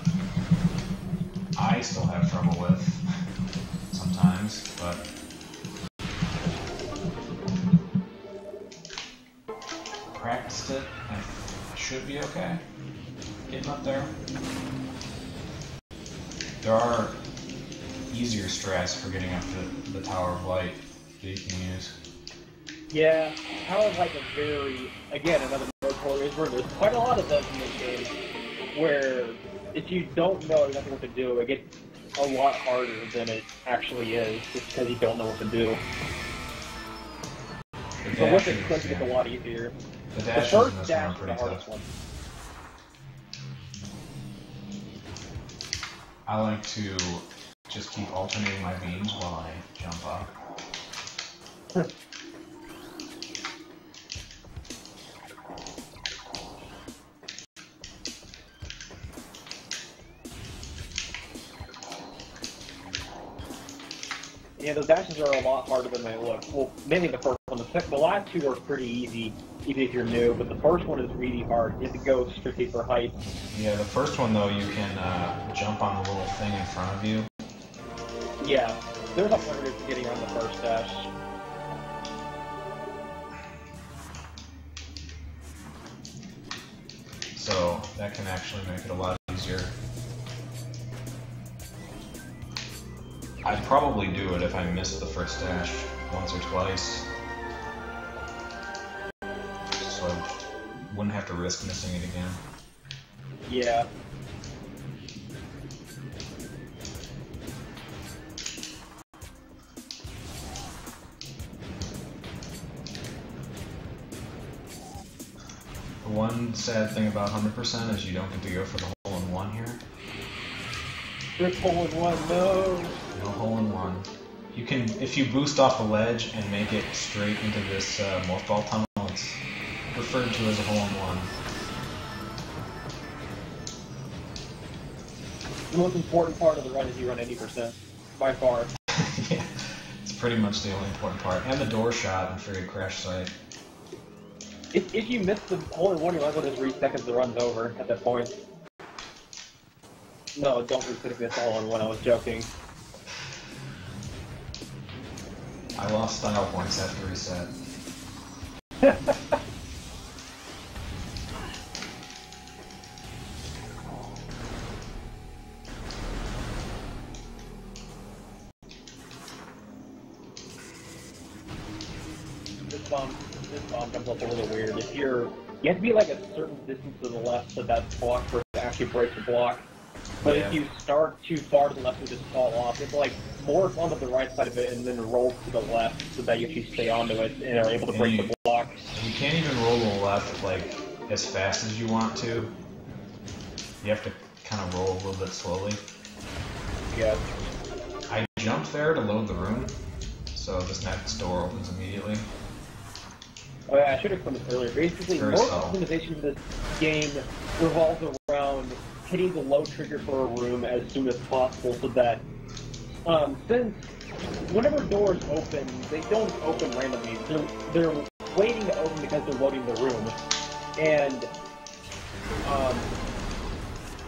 I still have trouble with sometimes, but practiced it. I should be okay. Getting up there. There are easier strats for getting up to the Tower of Light that you can use. Yeah, Tower of Light is very, again, another notorious room. There's quite a lot of those in this game, where if you don't know exactly what to do, it gets a lot harder than it actually is, just because you don't know what to do. But with it, it gets a lot easier. The The first dash is the hardest one. I like to just keep alternating my beams while I jump up. Yeah, those dashes are a lot harder than they look. Well, mainly the first one. The last two are pretty easy, even if you're new, but the first one is really hard. You have to go strictly for height. Yeah, the first one, though, you can jump on the little thing in front of you. Yeah, there's alternatives to getting around the first dash. So that can actually make it a lot easier. I'd probably do it if I missed the first dash once or twice. So I wouldn't have to risk missing it again. Yeah. The one sad thing about 100% is you don't get to go for the hole-in-one here. Rip hole-in-one, no! No hole-in-one. You can, if you boost off the ledge and make it straight into this morph ball tunnel, it's referred to as a hole-in-one. The most important part of the run is you run 80%, by far. Yeah, it's pretty much the only important part. And the door shot and for your crash site. If you miss the hole-in-one, you might as well just reset as the run's over at that point. No, don't reset if it's hole-in-one, I was joking. I lost style points after reset. This bomb comes up a little weird. You have to be like a certain distance to the left so that block for it to actually break the block. But Yeah. if you start too far to the left and just fall off, it's like morph onto the right side of it and then roll to the left so that you actually stay onto it and are able to break the block. You can't even roll to the left like as fast as you want to. You have to kind of roll a little bit slowly. Yeah. I jumped there to load the room, so this next door opens immediately. Oh yeah, I should have explained this earlier. Basically, Very most subtle. optimization for this game revolves around hitting the low trigger for a room as soon as possible so that, since whenever doors open, they don't open randomly. They're waiting to open because they're loading the room. And,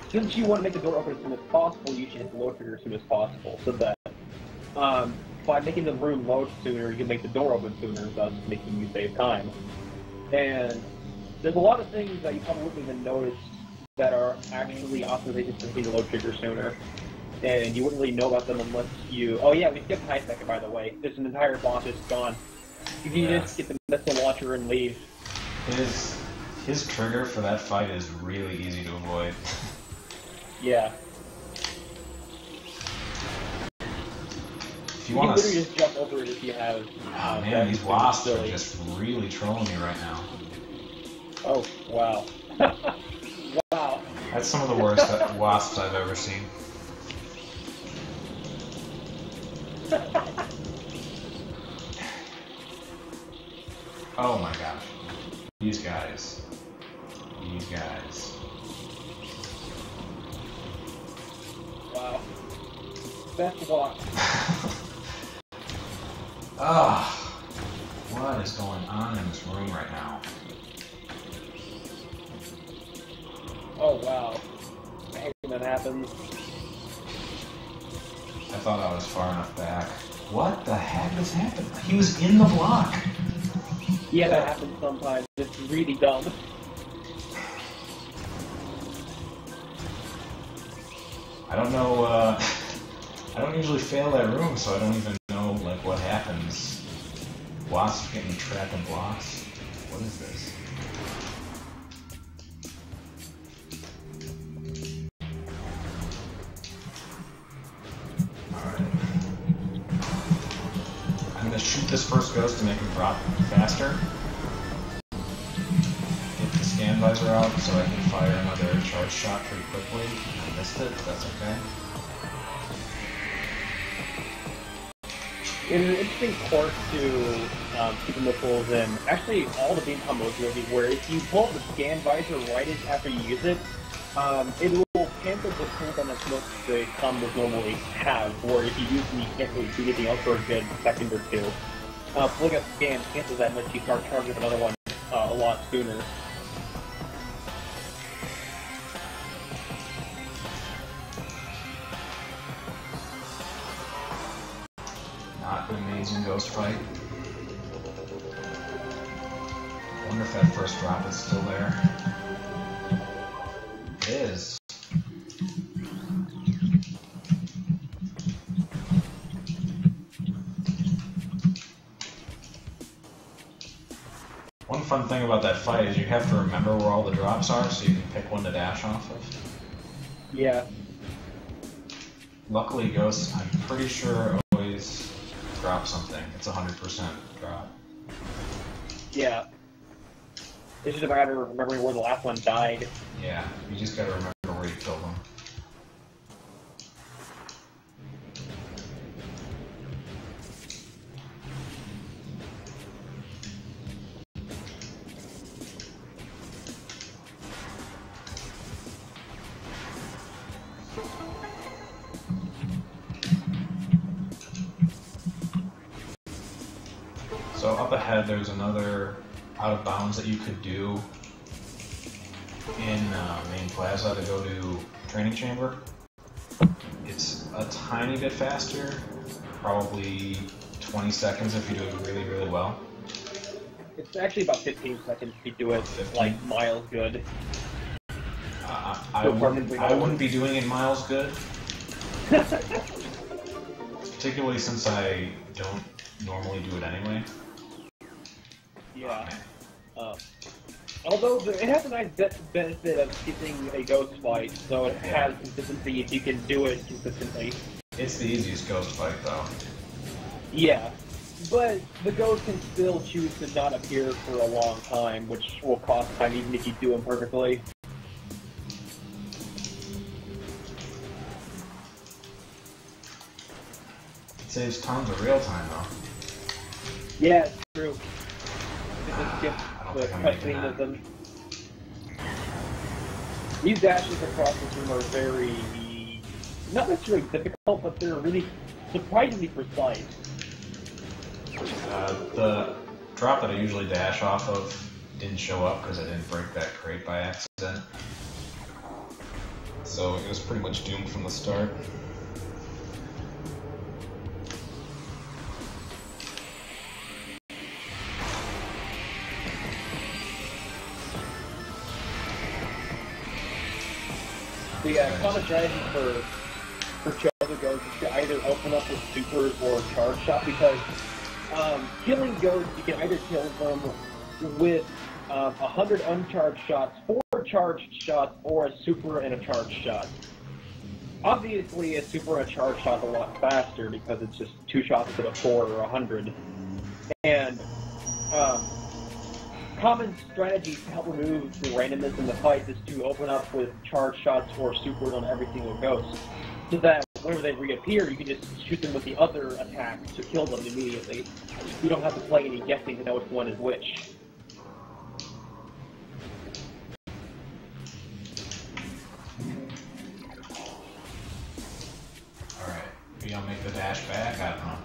since you want to make the door open as soon as possible, you should hit the low trigger as soon as possible so that, by making the room load sooner, you can make the door open sooner, thus making you save time. And there's a lot of things that you probably wouldn't even notice that are actually optimizations for making the load trigger sooner. And you wouldn't really know about them unless you... Oh yeah, we skipped High Second, by the way. There's an entire boss that's gone. You can just get the missile launcher and leave. His trigger for that fight is really easy to avoid. Yeah. If you You can want literally to... just jump over it if you have... Oh man, these wasps are just really trolling me right now. Oh, wow. Wow. That's some of the worst wasps I've ever seen. Oh my gosh. These guys. These guys. Wow. Best walk. Ah, what is going on in this room right now? Oh, wow. I hate when that happens. I thought I was far enough back. What the heck is happening? He was in the block! Yeah, that happens sometimes. It's really dumb. I don't know, I don't usually fail that room, so I don't even know, like, what happens. Wasps getting trapped in blocks? What is this? Alright. I'm gonna shoot this first ghost to make him drop faster. Get the scan visor out so I can fire another charge shot pretty quickly. I missed it, but that's okay. It's an interesting quirk to keep the missiles in. Actually, all the beam combos really, where if you pull up the scan visor right after you use it, It will cancel the cooldown that most of the combos normally have, or if you use them, you can't really do anything else for a good second or two. Look at scan, cancels that unless you start charging another one a lot sooner. Not an amazing ghost fight. I wonder if that first drop is still there. It is. One fun thing about that fight is you have to remember where all the drops are so you can pick one to dash off of. Yeah. Luckily, ghosts, I'm pretty sure, always drop something. It's 100% drop. Yeah. It's just a matter of remembering where the last one died. Yeah, you just gotta remember where you killed them. So up ahead, there's another out of bounds that you could do in main plaza to go to training chamber. It's a tiny bit faster, probably 20 seconds if you do it really, really well. It's actually about 15 seconds if you do it 15? like miles good. I wouldn't be doing it miles good. Particularly since I don't normally do it anyway. Yeah. Although it has a nice benefit of skipping a ghost fight, so it has consistency if you can do it consistently. It's the easiest ghost fight, though. Yeah, but the ghost can still choose to not appear for a long time, which will cost time even if you do them perfectly. It saves tons of real time, though. Yeah, it's true. Just skip I don't the think I'm making cutscene that. of them. These dashes across this room are very, not necessarily difficult, but they're really surprisingly precise. The drop that I usually dash off of didn't show up because I didn't break that crate by accident. So it was pretty much doomed from the start. The common strategy for Chozo Ghost is to either open up with supers or charge shot, because killing ghosts, you can either kill them with 100 uncharged shots, 4 charged shots, or a super and a charged shot. Obviously, a super and a charged shot is a lot faster because it's just 2 shots instead of 4 or 100. And common strategy to help remove the randomness in the fight is to open up with charge shots or supers on every single ghost, so that whenever they reappear, you can just shoot them with the other attacks to kill them immediately. You don't have to play any guessing to know which one is which. Alright, maybe I'll make the dash back, I don't know.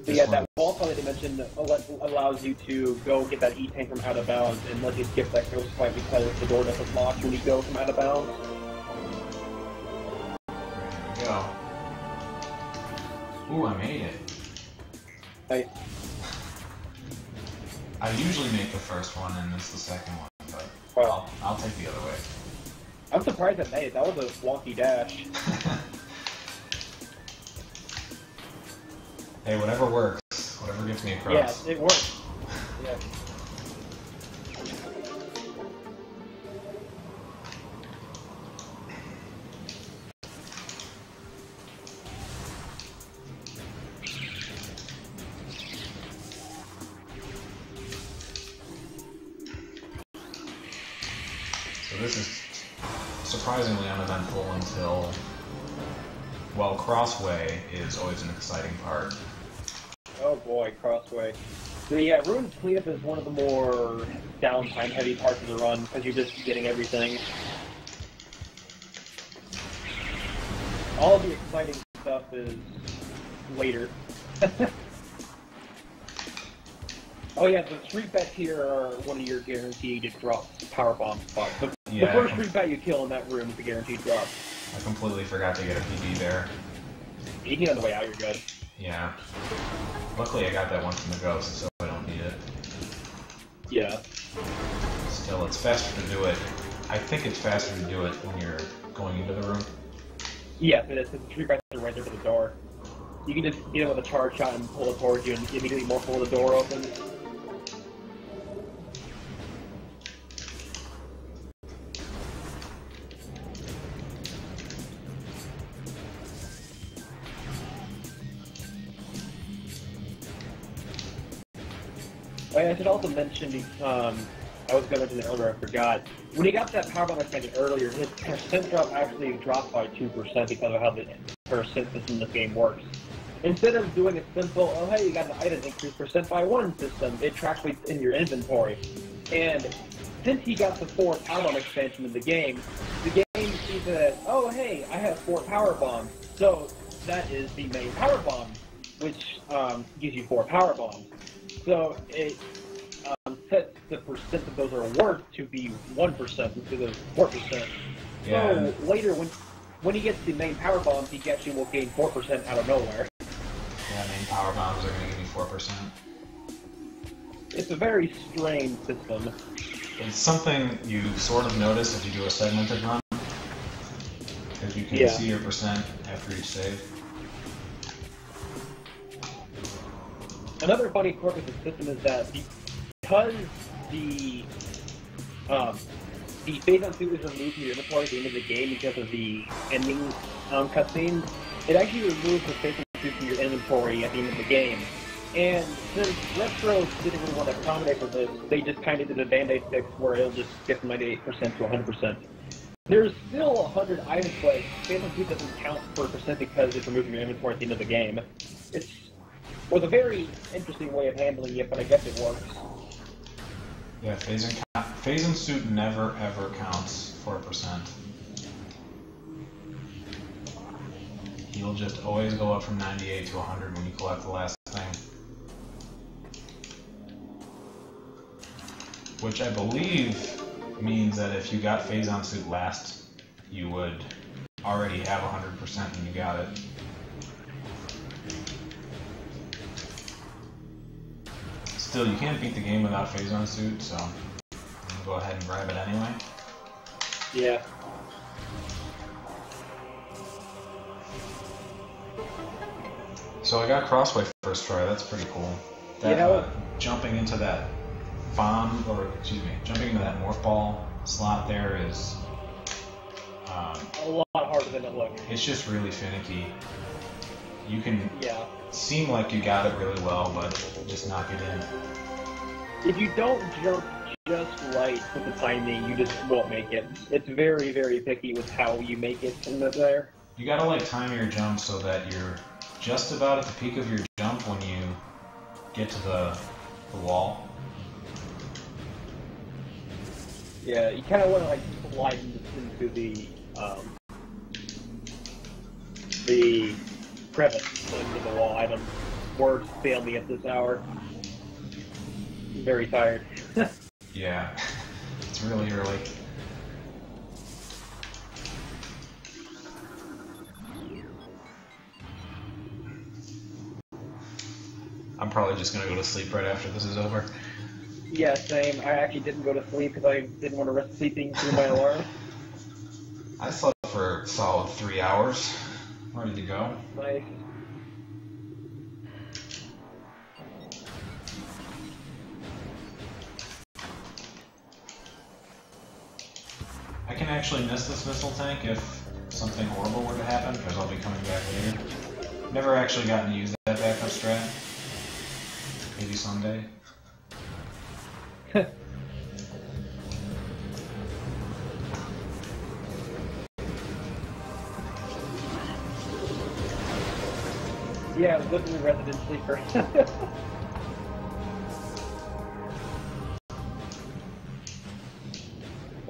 But yeah, that wall fight that you mentioned allows you to go get that E-tank from out of bounds and let you skip that ghost fight because the door doesn't lock when you go from out of bounds. There we go. Ooh, I made it. Nice. I usually make the first one and this the second one, but Well, I'll take the other way. I'm surprised I made it. That was a wonky dash. Hey, whatever works. Whatever gets me across. Yeah, it worked. Yeah. So this is surprisingly uneventful until, well, Crossway is always an exciting part. Oh boy, Crossway. So yeah, Ruin's cleanup is one of the more downtime heavy parts of the run because you're just getting everything. all the exciting stuff is later. Oh yeah, the street bets here are one of your guaranteed drop power bomb spots. The first street bet you kill in that room is a guaranteed drop. I completely forgot to get a PB there. You can get on the way out, you're good. Yeah. Luckily I got that one from the ghost, so I don't need it. Yeah. Still, it's faster to do it. I think it's faster to do it when you're going into the room. Yeah, it is. The street bets are right there for the door. You can just get it with a charge shot and pull it towards you and immediately more pull the door open. Oh, yeah, I should also mention, I was going to mention it earlier, I forgot. When he got that power bomb I mentioned earlier, his percent drop actually dropped by 2% because of how the percent system in this game works. Instead of doing a simple, oh hey, you got the item increase percent by 1 system, it tracks what's in your inventory. And since he got the 4 power bomb expansion in the game sees that, oh hey, I have 4 power bombs, so that is the main power bomb, which gives you 4 power bombs. So it sets the percent that those are worth to be 1% instead of 4%. Yeah. So later, when he gets the main power bombs, he actually will gain 4% out of nowhere. Yeah, main power bombs are going to give you 4%. It's a very strange system. It's something you sort of notice if you do a segmented run, because you can see your percent after each save. Another funny quirk of the system is that because the phase-on suit is removed from your inventory at the end of the game because of the ending cutscene, it actually removes the phase-on suit from your inventory at the end of the game. And since Retro didn't really want to accommodate for this, they just kind of did a Band-Aid fix where it'll just get from 98% to 100%. There's still 100 items, but phase-on suit doesn't count for percent because it's removed from your inventory at the end of the game. It was a very interesting way of handling it, but I guess it works. Yeah, phase-in suit never ever counts for a percent. He'll just always go up from 98 to 100 when you collect the last thing. Which I believe means that if you got phase-on suit last, you would already have 100% when you got it. Still, you can't beat the game without phase-on suit, so I'm gonna go ahead and grab it anyway. Yeah. So I got crossway first try. That's pretty cool. That jumping into that bomb, or excuse me, jumping into that morph ball slot there is a lot harder than it looks. It's just really finicky. You can seem like you got it really well, but just not get in. If you don't jump just right with the timing, you just won't make it. It's very, very picky with how you make it in there. You gotta like time your jump so that you're just about at the peak of your jump when you get to the wall. Yeah, you kind of want to like slide into the crevice into the wall. I haven't words failed me at this hour. I'm very tired. Yeah, it's really early. I'm probably just gonna go to sleep right after this is over. Yeah, same. I actually didn't go to sleep because I didn't want to risk sleeping through my alarm. I slept for a solid 3 hours. Ready to go. Nice. I can actually miss this missile tank if something horrible were to happen, because I'll be coming back later. Never actually gotten to use that backup strat. Maybe someday. Yeah, I was looking at Resident Sleeper.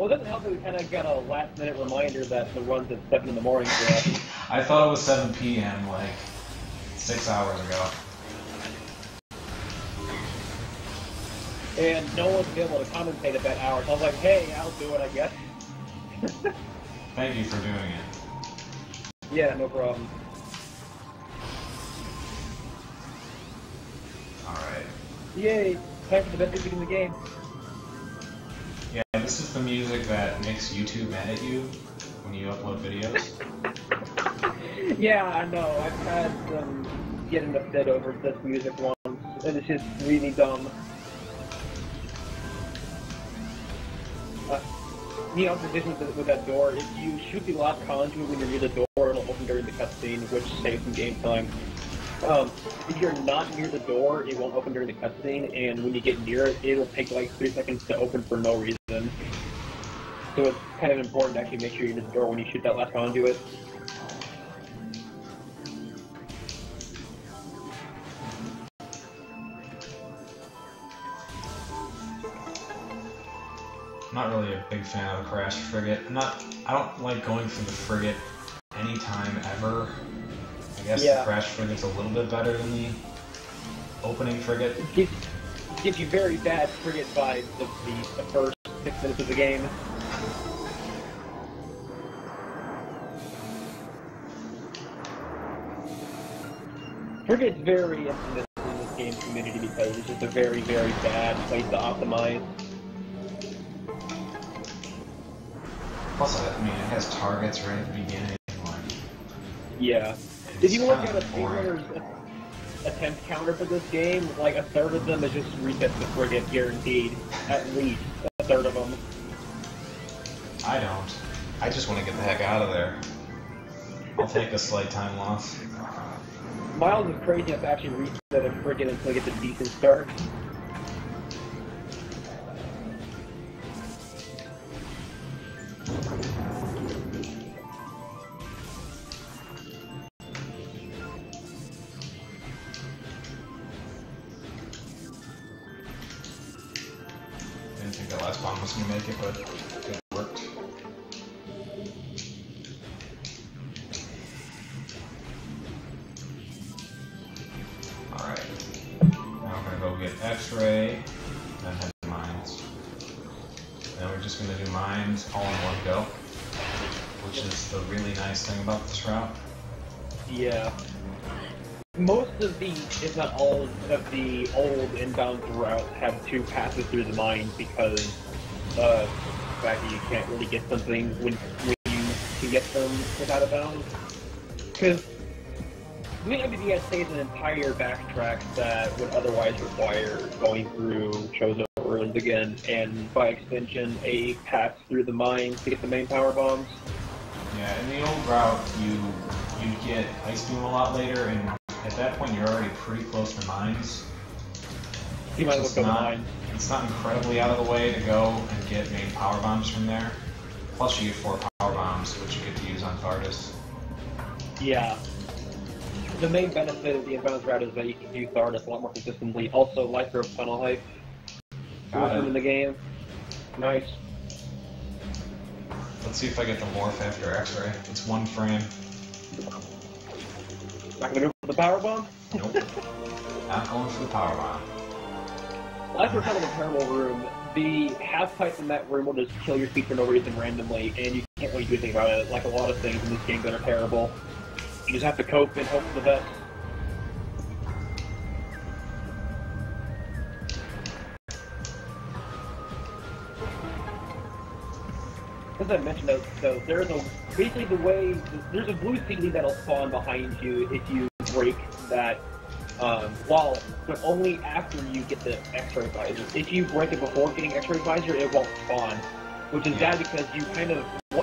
Well, it doesn't help that we kind of got a last-minute reminder that the run's at 7 in the morning for us. I thought it was 7 p.m. like 6 hours ago. And no one's been able to commentate at that hour, so I was like, hey, I'll do it, I guess. Thank you for doing it. Yeah, no problem. Alright. Yay, time for the best music in the game. Yeah, this is the music that makes YouTube mad at you when you upload videos. Yeah, I know. I've had getting a fit over this music once, and it's just really dumb. The opposition with that door, if you shoot the last conduit when you're near the door, it'll open during the cutscene, which saves some game time. If you're not near the door, it won't open during the cutscene, and when you get near it, it'll take like 3 seconds to open for no reason. So it's kind of important to actually make sure you're near the door when you shoot that last conduit. I'm not really a big fan of a crashed frigate. I don't like going through the frigate anytime ever. I guess the crashed frigate's a little bit better than the opening frigate. It gives you very bad frigate vibes of the first 6 minutes of the game. Frigate's very infamous in this game community because it's just a very, very bad place to optimize. Plus, I mean, it has targets right at the beginning. Like, yeah. If you look at a boring. speedrunner's attempt counter for this game, like a third of them is just resets the frigate guaranteed. At least a third of them. I don't. I just want to get the heck out of there. I'll take a slight time loss. Miles is crazy enough to actually reset a frigate until it gets a decent start. Didn't think that last bomb was going to make it, but it worked. Alright. Now we're going to go get X-ray, then head to mines. Then we're just going to do mines all in one go, which is the really nice thing about this route. Yeah. Most of the, if not all of the old inbound routes have 2 passes through the mine because of the fact that you can't really get something when you can get them without a bound. Because doing MBBS saves an entire backtrack that would otherwise require going through Chozo Ruins again, and by extension, a pass through the mine to get the main power bombs. Yeah, in the old route, you get Ice Beam a lot later, and at that point you're already pretty close to mines. You might look up mine. It's not incredibly out of the way to go and get main power bombs from there. Plus you get 4 power bombs, which you get to use on Thardus. Yeah. The main benefit of the advanced route is that you can use Thardus a lot more consistently. Also, Life Rope Tunnel Life in the game. Nice. Let's see if I get the morph after X-ray. It's 1 frame. Not gonna go for the power bomb? Nope. Not going for the power bomb. Life Rope Tunnel is a terrible room. The half pipes in that room will just kill your speed for no reason randomly, and you can't really do anything about it. Like a lot of things in this game that are terrible. You just have to cope and hope for the best. As I mentioned, though, there's a blue CD that'll spawn behind you if you break that wall, but only after you get the X-ray visor. If you break it before getting X-ray visor, it won't spawn, which is bad because you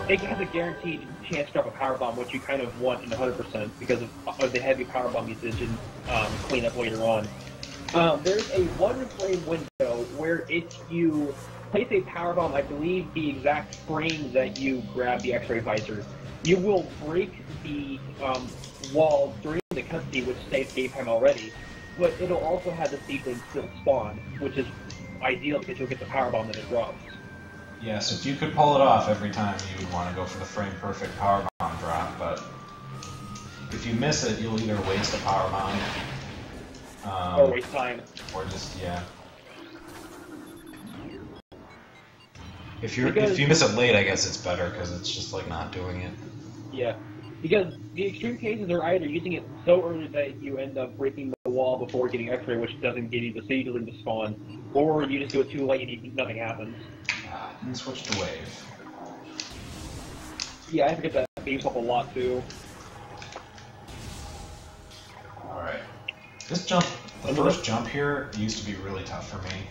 it has a guaranteed chance to drop a power bomb, which you kind of want in 100% because of the heavy power bomb usage and cleanup later on. There's a 1 frame window where if you place a power bomb, I believe the exact frame that you grab the X-ray visor, you will break the wall during the cutscene, which saves game time already, but it'll also have the seedling still spawn, which is ideal because you'll get the power bomb that it drops. Yes, if you could pull it off every time, you would want to go for the frame perfect power bomb drop, but if you miss it, you'll either waste a power bomb, or waste time. or just, yeah. If you miss it late, I guess it's better, because it's just like not doing it. Yeah. Because the extreme cases are either using it so early that you end up breaking the wall before getting X-ray, which doesn't give you the seedling to spawn, or you just do it too late and nothing happens. And switch to wave. Yeah, I forget that game's up a lot too. Alright. This jump, the first jump here used to be really tough for me.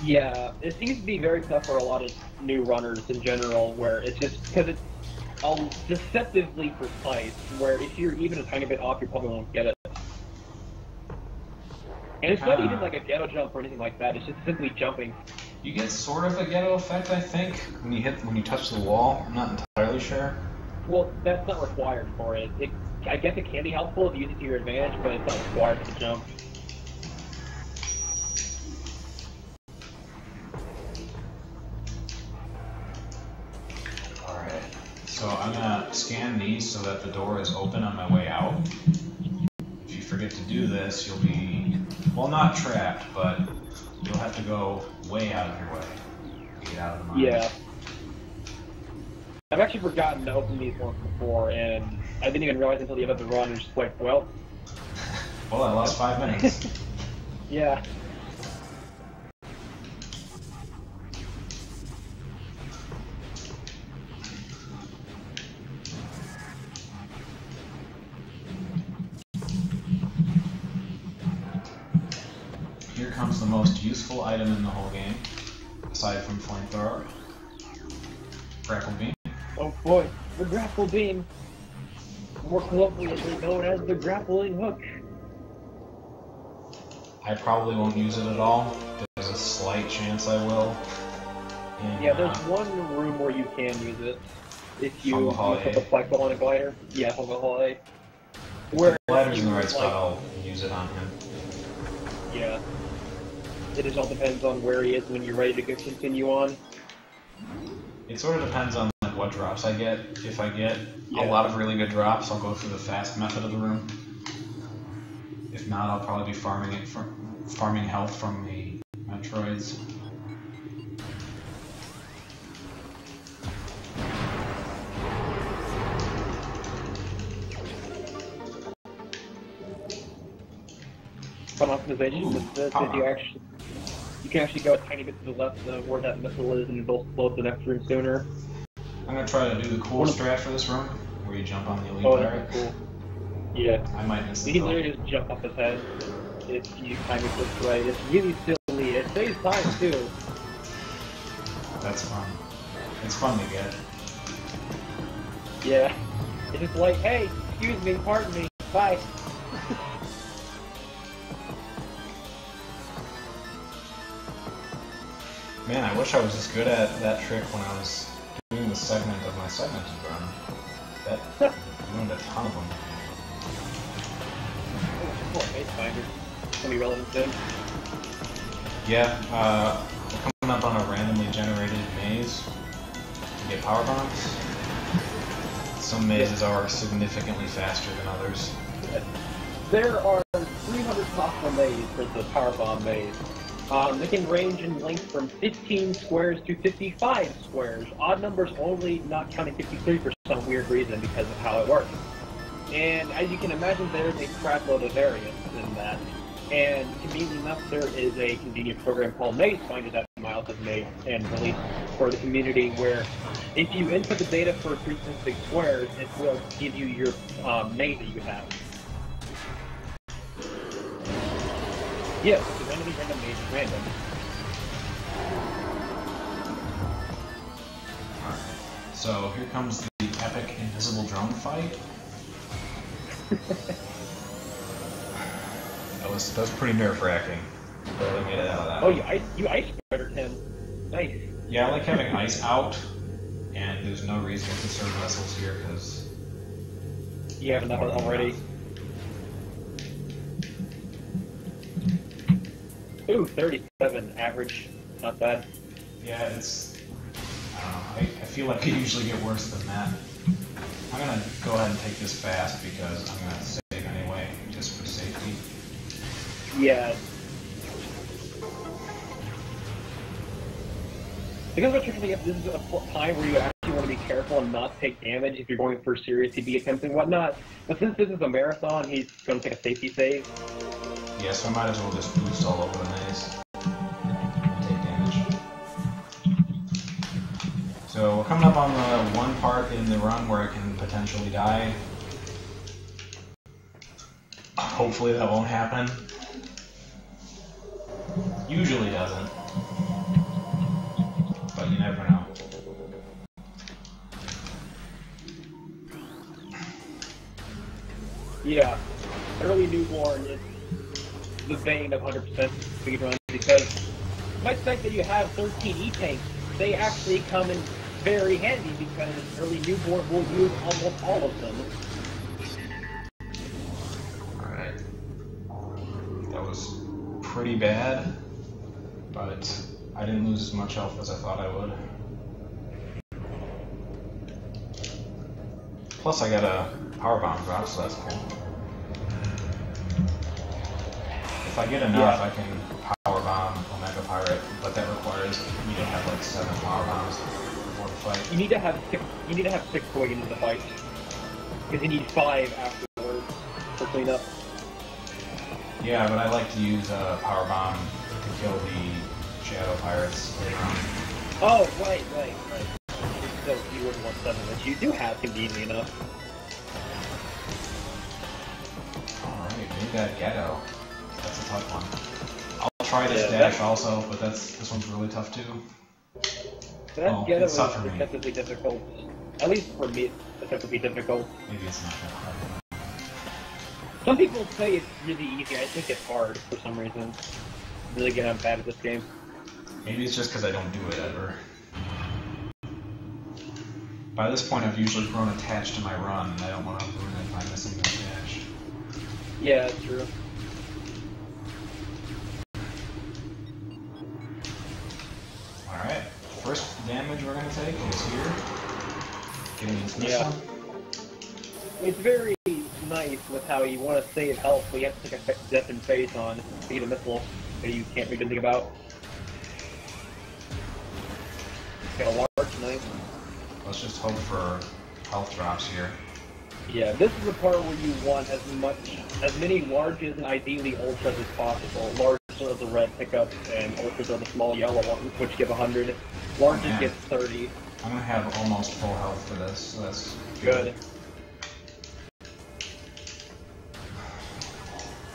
Yeah, it seems to be very tough for a lot of new runners in general, where it's just because it's deceptively precise, where if you're even a tiny bit off, you probably won't get it. And it's not even like a ghetto jump or anything like that, it's just simply jumping. You get sort of a ghetto effect, I think, when you touch the wall. I'm not entirely sure. Well, that's not required for it. I guess it can be helpful if you use it to your advantage, but it's not required for the jump. Alright, so I'm gonna scan these so that the door is open on my way out. If you forget to do this, you'll be, well, not trapped, but you'll have to go way out of your way to get out of the mine. Yeah. I've actually forgotten to open these once before, and I didn't even realize until the end of the run, and just like, well... Well, I lost 5 minutes. Yeah. Here comes the most useful item in the whole game, aside from flamethrower. Grapple beam. Oh boy, the grapple beam! More colloquially known as the grappling hook. I probably won't use it at all. There's a slight chance I will. Yeah, there's one room where you can use it. If you put the flexo on a glider. Yeah, Fungal Hall A. Where the glider's in the right spot, I'll use it on him. Yeah. It just all depends on where he is when you're ready to continue on. It sort of depends on like what drops I get. If I get a lot of really good drops, I'll go through the fast method of the room. If not, I'll probably be farming health from the Metroids. Fun optimization with this is you can actually go a tiny bit to the left of where that missile is and it'll blow up the next room sooner. I'm gonna try to do the cool strat for this room, where you jump on the elite pirate. That's cool. Yeah. I might miss You can literally just jump off his head if you time it just right. It's really silly. It saves time too. That's fun. It's fun to get. Yeah. It's just like, hey, excuse me, pardon me, bye. Man, I wish I was as good at that trick when I was doing the segment of my segmented run. That ruined a ton of them. Oh, Maze Finder. It's gonna be relevant soon. Yeah, we're coming up on a randomly generated maze to get power bombs. Some mazes are significantly faster than others. There are 300 possible mazes for the power bomb maze. They can range in length from 15 squares to 55 squares. Odd numbers only, not counting 53 for some weird reason because of how it works. And as you can imagine, there's a crap load of variance in that. And conveniently enough, there is a convenient program called Maze Finder that Miles has made and released for the community, where if you input the data for 3 specific squares, it will give you your maze that you have. Yes, because randomly random maze is random. Alright, so here comes the epic invisible drone fight. That was pretty nerve-wracking. Barely made it out of that. Oh, you ice spreadered him. Nice. Yeah, I like having ice out, and there's no reason to conserve vessels here because You have enough already. Ooh, 37 average. Not bad. Yeah, it's... I don't know. I feel like it usually get worse than that. I'm gonna go ahead and take this fast because I'm gonna save anyway, just for safety. Yeah. Because what you're thinking, this is a time where you actually want to be careful and not take damage if you're going for serious TB attempts and whatnot. But since this is a marathon, he's going to take a safety save. Yeah, so I might as well just boost all over the maze. Take damage. So we're coming up on the one part in the run where I can potentially die. Hopefully that won't happen. Usually doesn't. But you never know. Yeah. Early newborn is the vein of 100% speedrun because despite the fact that you have 13 E-tanks, they actually come in very handy because early newborn will use almost all of them. Alright. That was pretty bad, but I didn't lose as much health as I thought I would. Plus I got a power bomb drop, so that's cool. If I get enough, I can power bomb Omega Pirate, but that requires me to have like 7 power bombs before the fight. You need to have 6. You need to have 6 going into the fight because you need 5 afterwards for cleanup. Yeah, but I like to use power bomb to kill the Shadow Pirates later on. Oh, right. So you wouldn't want 7, which you do have conveniently enough. Alright, maybe that Ghetto. That's a tough one. I'll try this dash also, but this one's really tough too. That Ghetto is excessively difficult. At least for me, it's excessively difficult. Maybe it's not that hard. Some people say it's really easy. I think it's hard for some reason. Really get I'm bad at this game. Maybe it's just because I don't do it ever. By this point, I've usually grown attached to my run, and I don't want to ruin it by missing that dash. Yeah, that's true. Alright, first damage we're going to take is here. Getting into this one. It's very nice with how you want to save health, but you have to take a death in face on to get a missile that you can't do anything about. Got a large knife. Let's just hope for health drops here. Yeah, this is the part where you want as many larges and ideally ultras as possible. Larges are the red pickups and ultras are the small yellow ones, which give 100. Larges give 30. I'm gonna have almost full health for this, so that's Good.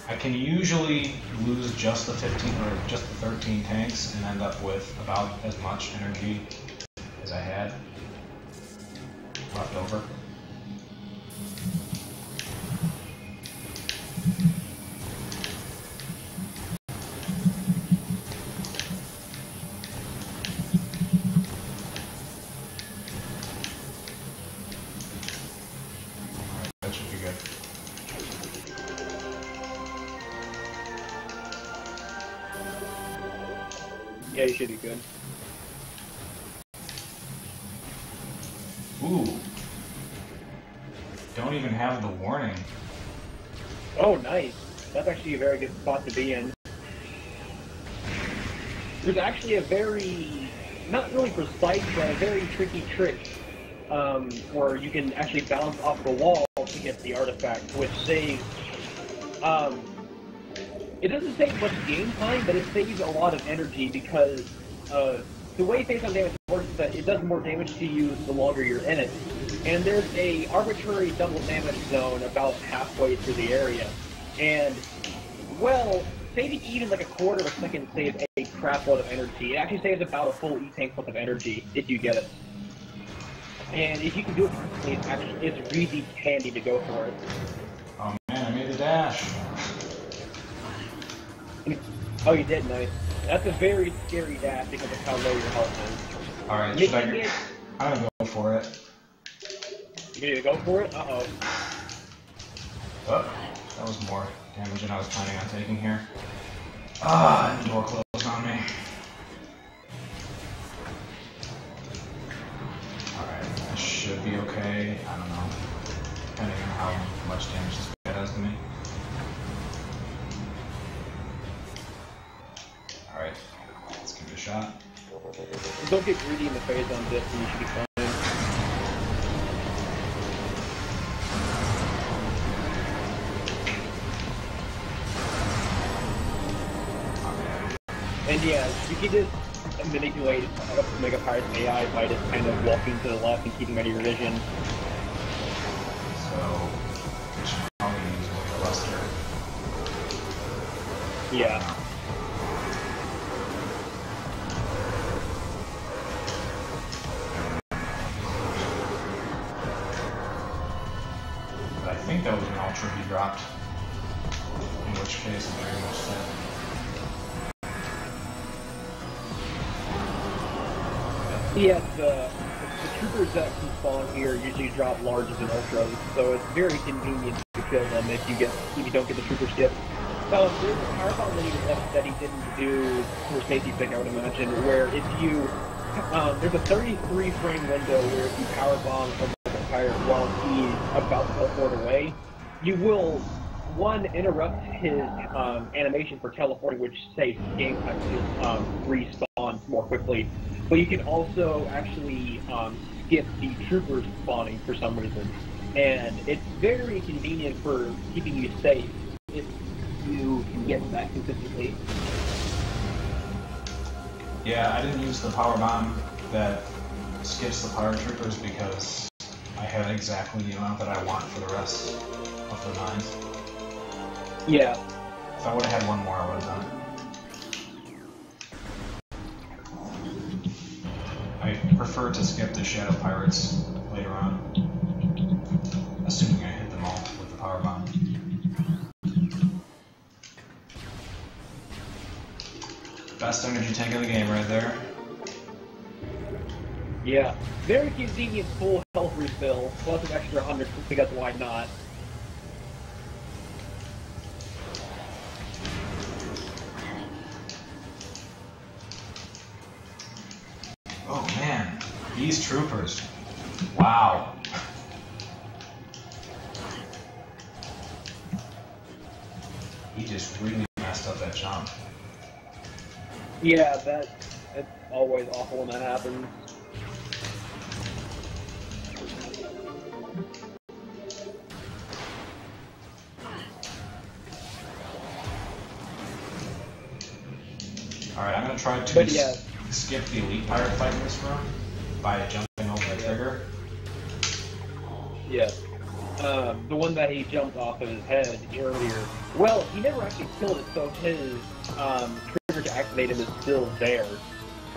I can usually lose just the 15 or just the 13 tanks and end up with about as much energy as I had left over. Alright, that should be good. Yeah, you should be good. Ooh. Don't even have the warning. Oh, nice. That's actually a very good spot to be in. There's actually a very, not really precise, but a very tricky trick where you can actually bounce off the wall to get the artifact, which saves, it doesn't save much game time, but it saves a lot of energy because the way face-on damage works is that it does more damage to you the longer you're in it. And there's a arbitrary double damage zone about halfway through the area. And, well, saving even like a quarter of a second saves a crap load of energy. It actually saves about a full E-tank worth of energy if you get it. And if you can do it correctly, it's really handy to go for it. Oh man, I made the dash. Oh, you did, nice. That's a very scary dash because of how low your health is. Alright, I'm gonna go for it. You need to go for it? Uh-oh. Oh, that was more damage than I was planning on taking here. Ah, and the door closed on me. be okay. I don't know. Depending on how much damage this guy does to me. Alright, let's give it a shot. Don't get greedy in the phase on this and you should be fine. And yeah, you can just manipulate Mega Pirate's AI by just kind of walking to the left and keeping out of your vision. So, we should probably use like a luster. Yeah. But I think that was an ultra he dropped. In which case, I'm very much set. Yeah, the troopers that can spawn here usually drop larges and ultras, so it's very convenient to kill them if you don't get the trooper skip. There's a power bomb that he didn't do for safety pick, I would imagine, where if you there's a 33 frame window where if you power bomb a pirate while he's about to teleport away, you will interrupt his animation for teleporting, which saves game time to respawn more quickly. But you can also actually skip the troopers spawning for some reason. And it's very convenient for keeping you safe if you can get that consistently. Yeah, I didn't use the power bomb that skips the pirate troopers because I had exactly the amount that I want for the rest of the mines. Yeah. If I would have had one more, I would have done it. I prefer to skip the Shadow Pirates later on, assuming I hit them all with the power bomb. Best energy tank in the game right there. Yeah. Very convenient full health refill, plus an extra 100 because why not? Oh man, these troopers. Wow. He just really messed up that jump. Yeah, that's always awful when that happens. Alright, I'm gonna try to skip the elite pirate fight in this run by jumping over the trigger. Yeah. The one that he jumped off of his head earlier. Well, he never actually killed it, so his trigger to activate him is still there.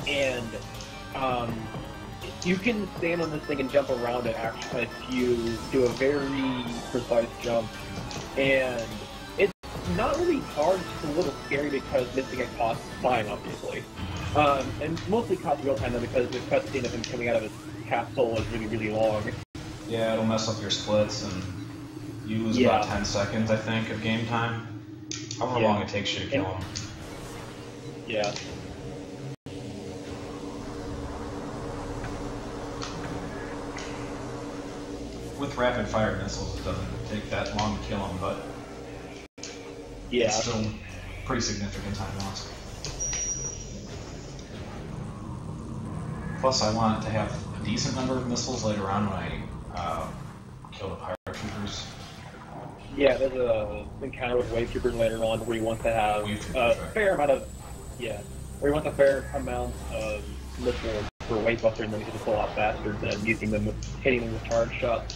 And you can stand on this thing and jump around it actually if you do a very precise jump. And it's not really hard, it's just a little scary because missing it costs time, obviously. And mostly costs real time though because the cutscene of him coming out of his capsule is really, really long. Yeah, it'll mess up your splits and you lose about 10 seconds, I think, of game time. However long it takes you to kill him. Yeah. With rapid fire missiles, it doesn't take that long to kill him, but it's still pretty significant time loss. Plus, I want to have a decent number of missiles later on when I kill the pirate troopers. Yeah, there's a encounter with wave troopers later on where you want to have a fair amount of where you want a fair amount of missiles for wave buster, and then it's a lot faster than hitting them with charge shots.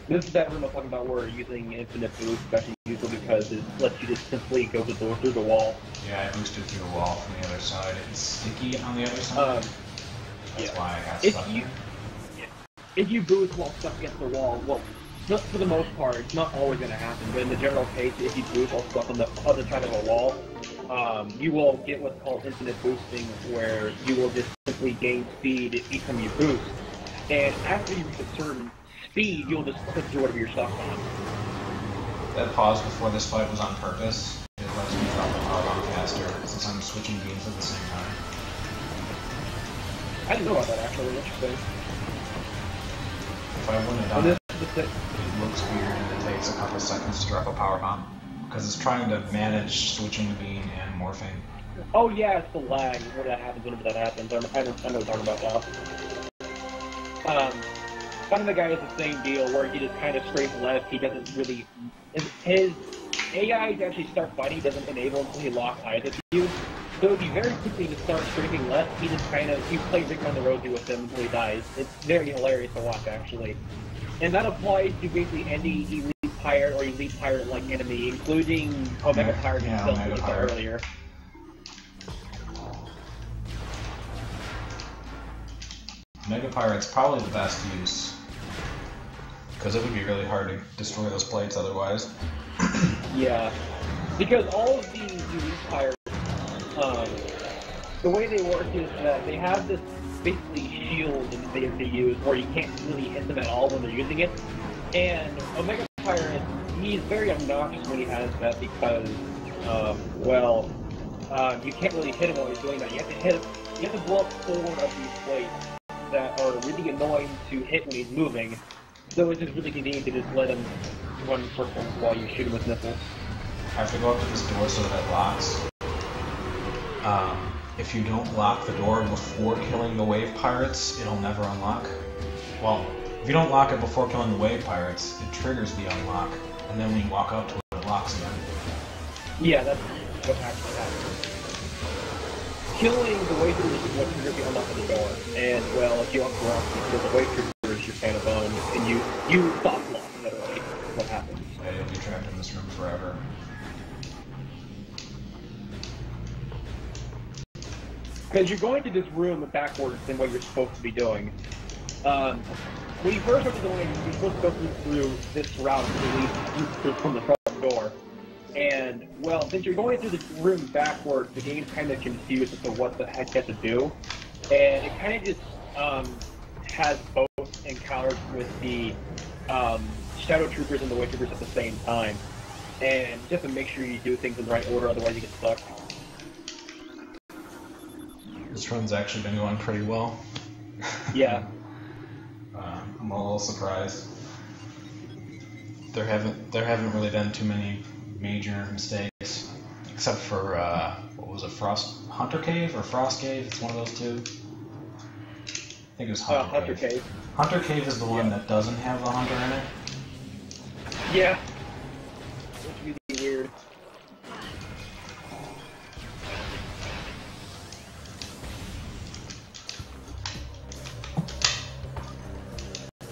This is that room I'm talking about where using infinite boost is actually useful because it lets you just simply go through the wall. Yeah, I boosted through the wall from the other side. It's sticky on the other side. That's why I got stuck there. If you boost while stuck against the wall, well, not for the most part, it's not always going to happen, but in the general case, if you boost while stuck on the other side of a wall, you will get what's called infinite boosting, where you will just simply gain speed each time you boost. And after you reach a certain speed, you'll just click through whatever you're stuck on. That pause before this fight was on purpose. It lets me drop the power bomb faster, since I'm switching beams at the same time. I didn't know about that actually. Interesting. If I wouldn't have And done it, this is the it looks weird and it takes a couple seconds to drop a power bomb. Because it's trying to manage switching between and morphing. Oh yeah, it's the lag where that happens. Whenever that happens, I know what you're talking about now. One of the guys the same deal where he just kind of straight left. He doesn't really his AI to actually start fighting doesn't enable until he locks eyes with you. So if you very quickly just start strafing left, he just kind of you play Rick on the Rosie with him until he dies. It's very hilarious to watch actually, and that applies to basically any elite pirate or elite pirate like enemy, including Omega Pirate himself, Omega we saw Pirate. earlier. Mega Pirate's probably the best use. Because it would be really hard to destroy those plates otherwise. Yeah, because all of these elite pirates, the way they work is that they have this basically shield that they use where you can't really hit them at all when they're using it. And Omega Pirate, he's very obnoxious when he has that because, you can't really hit him while he's doing that. You have to hit him, you have to blow up 4 of these plates that are really annoying to hit when he's moving. So it's just really convenient to just let him run in circles while you shoot him with missiles. I have to go up to this door so that it locks. If you don't lock the door before killing the wave pirates, it'll never unlock. Well, if you don't lock it before killing the wave pirates, it triggers the unlock, and then when you walk up to it, it locks again. Yeah, that's what actually happens. Killing the wave troopers is what triggers the unlock of the door. And, well, if you unlock because the wave troopers, you're kind of boned, and you soft lock, literally, what happens. Yeah, you'll be trapped in this room forever. Because you're going to this room backwards than what you're supposed to be doing. When you first start going, you're supposed to go through this route from the front door. And, well, since you're going through the room backwards, the game's kind of confused as to what the heck you have to do. And it kind of just has both encounters with the Shadow Troopers and the Wave Troopers at the same time. And just to make sure you do things in the right order, otherwise you get stuck. This run's actually been going pretty well. Yeah. I'm a little surprised. There haven't really been too many major mistakes, except for what was it, Hunter Cave or Frost Cave? It's one of those two. I think it was Hunter Cave. Hunter Cave is the one that doesn't have a hunter in it. Yeah. It's really weird.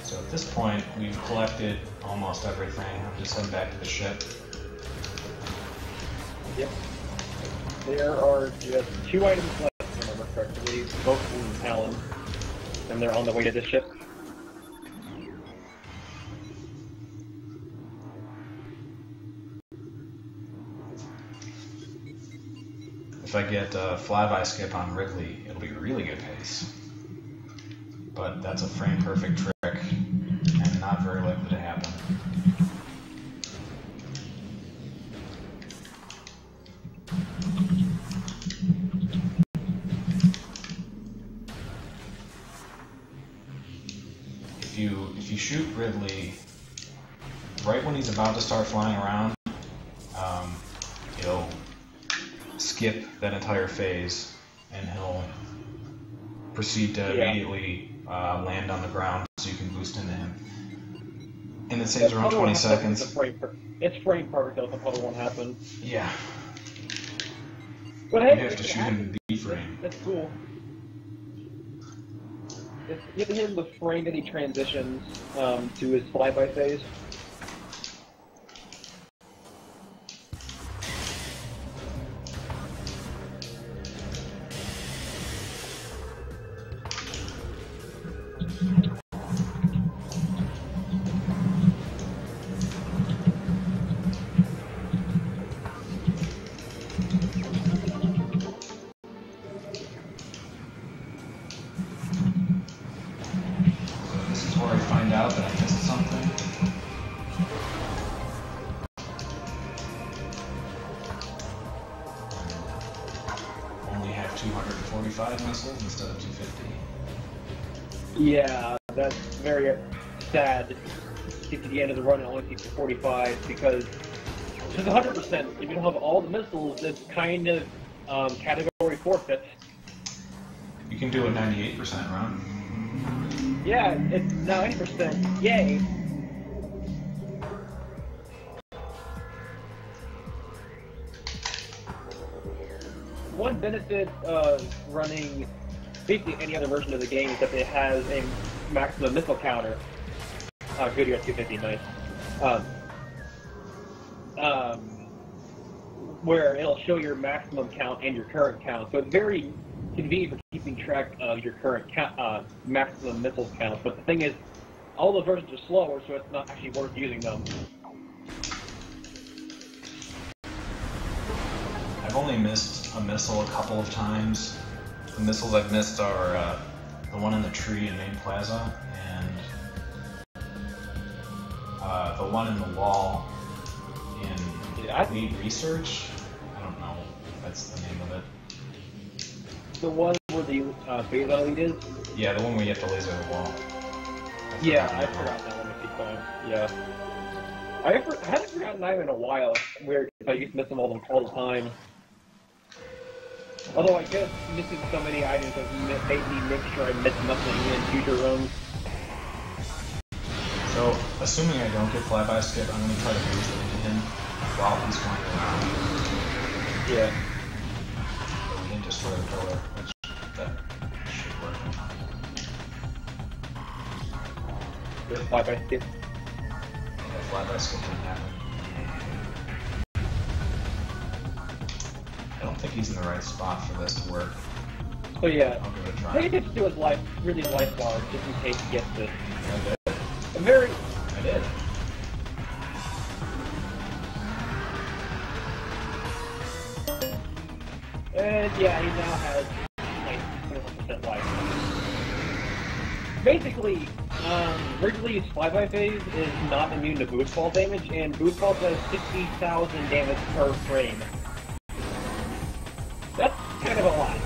So at this point, we've collected almost everything. I'm just heading back to the ship. Yep. There are just 2 items left, if I remember correctly, both from Talon, and they're on the way to the ship. If I get flyby skip on Ridley, it'll be really good pace. But that's a frame perfect trick, and not very likely to happen. If you shoot Ridley right when he's about to start flying around, he'll skip that entire phase, and he'll proceed to immediately land on the ground so you can boost into him. And it saves around 20 seconds. It's frame perfect, though, so probably won't happen. Yeah. But hey, You have to shoot him in the frame. That's cool. You have to hit him the frame that he transitions to his flyby phase. This is where I find out that I missed something. Only have 245 missiles instead of 250. Yeah, that's very sad. Get to the end of the run and only see 45 because just 100%. If you don't have all the missiles, it's kind of category forfeit. You can do a 98% run. Yeah, it's 90%. Yay. One benefit of running basically any other version of the game is that it has a maximum missile counter. Good, you're at 250, nice. Where it'll show your maximum count and your current count. So it's very convenient for keeping track of your current count, maximum missile count. But the thing is, all the versions are slower, so it's not actually worth using them. I've only missed a missile a couple of times. The missiles I've missed are the one in the tree in Main Plaza and the one in the wall in Lead Research. I don't know if that's the name of it. The one where the phase lead is? Yeah, the one where you have to laser the wall. I forgot that one a few times. Yeah. I haven't forgotten that in a while, where I used to miss them all the time. Although I guess missing so many items has made me make sure I miss nothing in future runs. So, assuming I don't get flyby skip, I'm going to try to boost it into him while he's flying around. Yeah. But we didn't destroy the pillar, which that should work. There's a flyby skip. Yeah, flyby skip didn't happen. I don't think he's in the right spot for this to work. So yeah, I'll give it a try. pay attention to his life bar, just in case he gets this. I did. I did. And yeah, he now has like 21% life. Basically, originally his flyby phase is not immune to boost ball damage, and boost ball does 60,000 damage per frame. That's kind of a lot.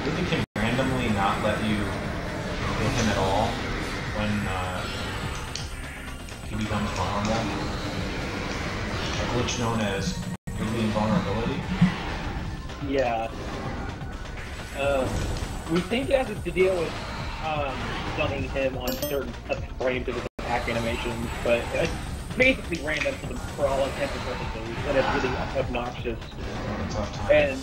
Really can randomly not let you hit him at all when he becomes vulnerable. A glitch known as really invulnerability. Yeah. We think it has to deal with stunning him on certain frames of his attack animations, but it's basically random for all intents and purposes, and it's really obnoxious. And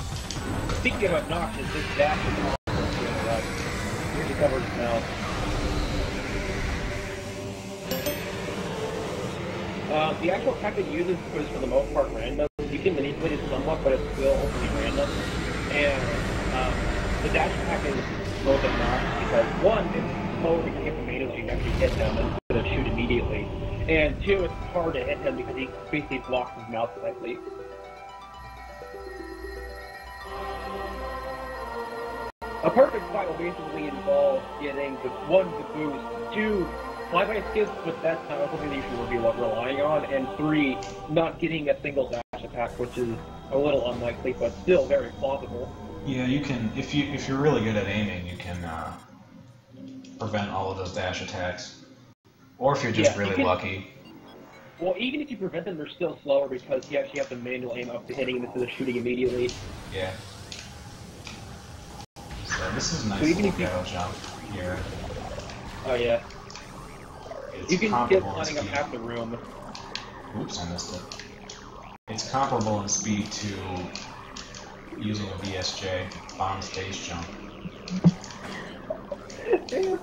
speaking of obnoxious, this dash is awesome to the right. Here's the cover now. The actual attack it uses is for the most part random. You can manipulate it somewhat, but it's still only random. And the dash attack is both obnoxious because one, it's slower to hit the manuals, so you can actually hit them instead of shoot immediately. And two, it's hard to hit him because he basically blocks his mouth slightly. A perfect fight will basically involve getting the boost, two, flyby skips, but that's not something that you should be relying on, and three, not getting a single dash attack, which is a little unlikely, but still very plausible. Yeah, you can, if you're really good at aiming, you can prevent all of those dash attacks. Or if you're just really lucky. Well, even if you prevent them, they're still slower because you actually have to manual aim up to hitting them instead of shooting immediately. Yeah. So this is a nice so little ghetto jump here. Oh yeah. It's you can get climbing up half the room. Oops, I missed it. It's comparable in speed to using a BSJ, bomb space jump.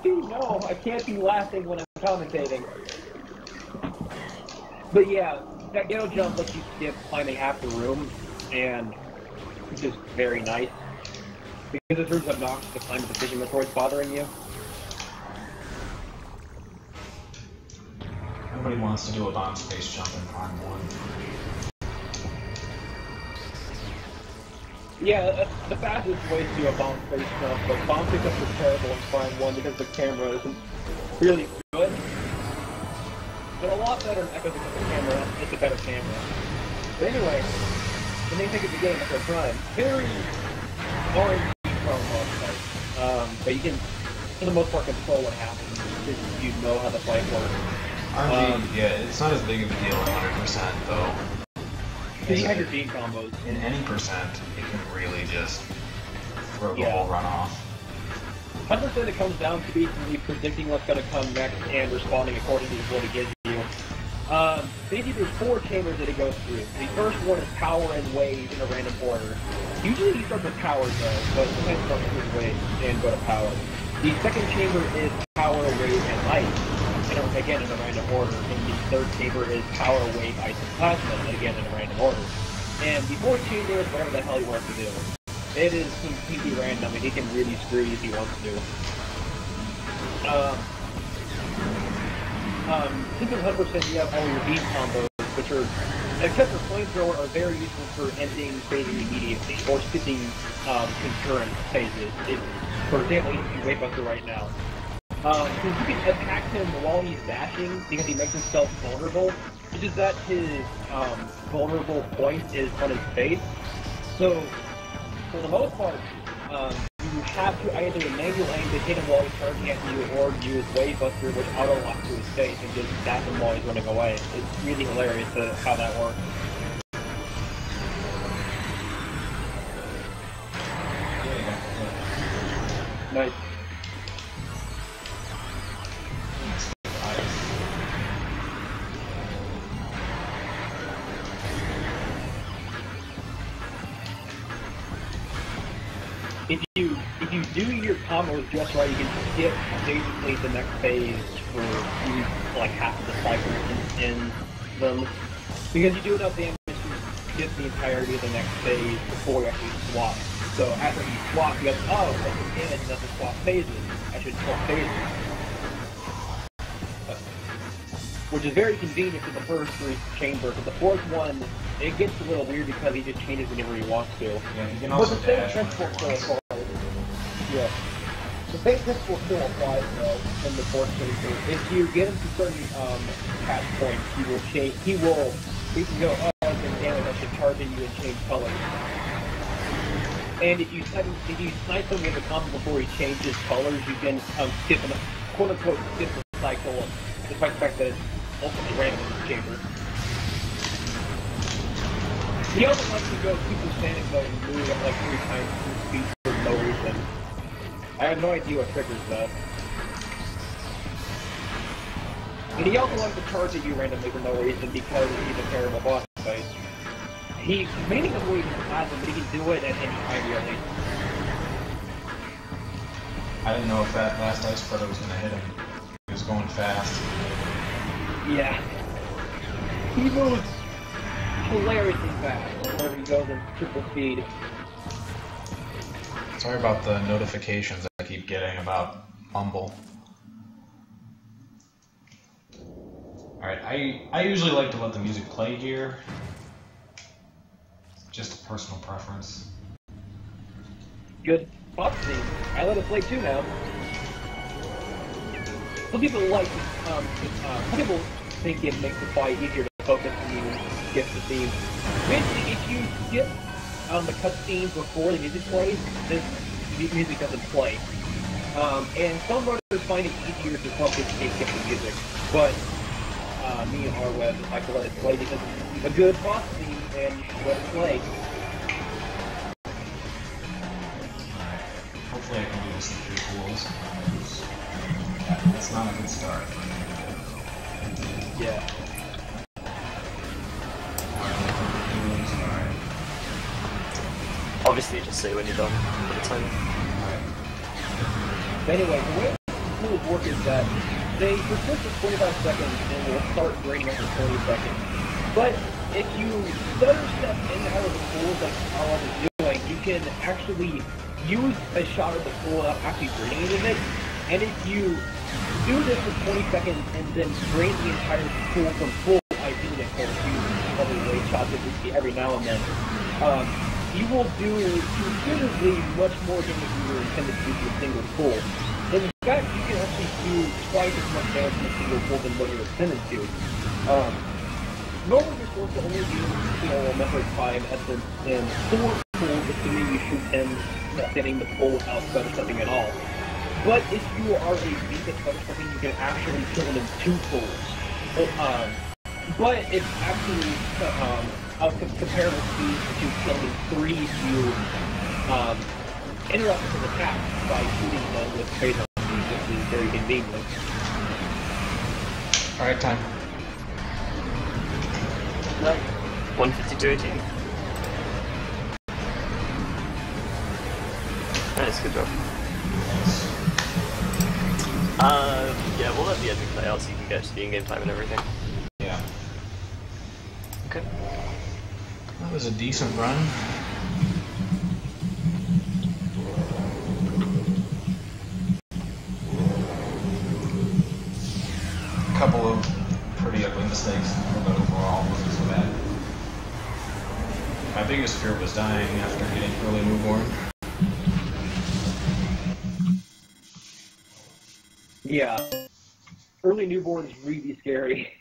No, I can't be laughing when I'm commentating. But yeah, that ghetto jump lets you skip climbing half the room, and it's just very nice. Because this room's obnoxious to climb with the fishing Metroid's bothering you. Nobody wants to do a bomb space jump in Prime 1. Yeah, that's the fastest way to do a bomb space jump, but bomb pickups are terrible in Prime 1 because the camera isn't really good. But a lot better in Echo because the camera is a better camera. But anyway, when they think of the game at their prime, very RNG prone boss fight. But you can, for the most part, control what happens because you know how the fight works. RNG, yeah, it's not as big of a deal at 100% though. Because you have your beam combos. In any percent, it can really just throw the Yeah. whole run off. 100% it comes down to basically predicting what's going to come next and responding according to what it gives you. Basically, there's 4 chambers that it goes through. The first one is power and wave in a random order. Usually you start with power though, but sometimes you start with wave and go to power. The second chamber is power, wave, and ice, and again in a random order. And the third chamber is power, wave, ice, and plasma, again in a random order. And the fourth chamber is whatever the hell he wants to do. It is completely random, and he can really screw you if he wants to. Since it's 100%, you have all your beam combos, which are, except for flamethrower, are very useful for ending phases immediately, or skipping concurrent phases. For example, you can Wavebuster right now. Since you can attack him while he's dashing, because he makes himself vulnerable, which is that his vulnerable point is on his face. So, for the most part, you have to either manual aim to hit him while he's charging at you, or use Wavebuster, which auto-locks to his face and just stab him while he's running away. It's really hilarious how that works. Nice. If you do your combos just right, you can skip basically the next phase for like half of the cycle in them. Because you do enough damage to skip the entirety of the next phase before you actually swap. So after you swap, you go, oh, I took damage enough to swap phases. I should swap phases. Which is very convenient for the first 3 chambers, but the fourth one, it gets a little weird because he just changes whenever he wants to. Yeah, you can also dash when he wants. Yeah. The same principle still applies though in the fourth chamber. If you get him to certain catch points, he will go, oh, I've been damaged, I should charge at you and change colors. And if you snipe him with a combo before he changes colors, you can skip a quote unquote skip the cycle, despite the fact that it's ultimately random in this chamber. He also likes to go super standing though and move at like 3 times speed for no reason. I have no idea what triggers that. And he also likes to charge at you randomly for no reason because he's a terrible boss fight. He mainly avoids plasma, but he can do it at any time really. I didn't know if that last ice spreader was gonna hit him. He was going fast. Yeah. He moves hilariously fast whenever he goes in triple speed. Sorry about the notifications I keep getting about Humble. Alright, I usually like to let the music play here. Just a personal preference. Good boss theme. I let it play too now. Some people like, some people think it makes the fight easier to focus when you skip the theme. Basically, if you skip the cutscenes before the music plays, this music doesn't play. And some runners find it easier to focus if they skip the music. But me and R-Web, I can let it play because it's a good boss theme and you should let it play. Hopefully I can do this in 3 pools. That's not a good start. Yeah. Obviously, just say when you're done for the time. But anyway, the way the tools work is that they persist for 25 seconds and will start draining after 20 seconds. But if you stutter step in and out of the pool like I was doing, you can actually use a shot of the pool without actually draining any of it. And if you do this for 20 seconds and then drain the entire pool from full, ideally of course, you probably wait shots every now and then, you will do considerably much more damage than you were intended to do to a single pool. In fact, you can actually do twice as much damage in a single pool than what you're intended to. normally you're supposed to only use, Metroid 5 essence in 4 pulls, assuming you shoot him getting the full outside of something at all. But if you are a beat at something, you can actually kill him in 2 pulls. But it's actually comparable speed to killing 3 if you interrupt his attack by shooting them with phaser speed, which is very convenient. Alright, time. Right. 152.18. Nice, good job. Yeah, we'll let the ending play out so you can get to the in-game time and everything. Yeah. Okay. That was a decent run. A couple of pretty ugly mistakes, but overall wasn't so bad. My biggest fear was dying after getting early newborn. Yeah. Early newborn is really scary.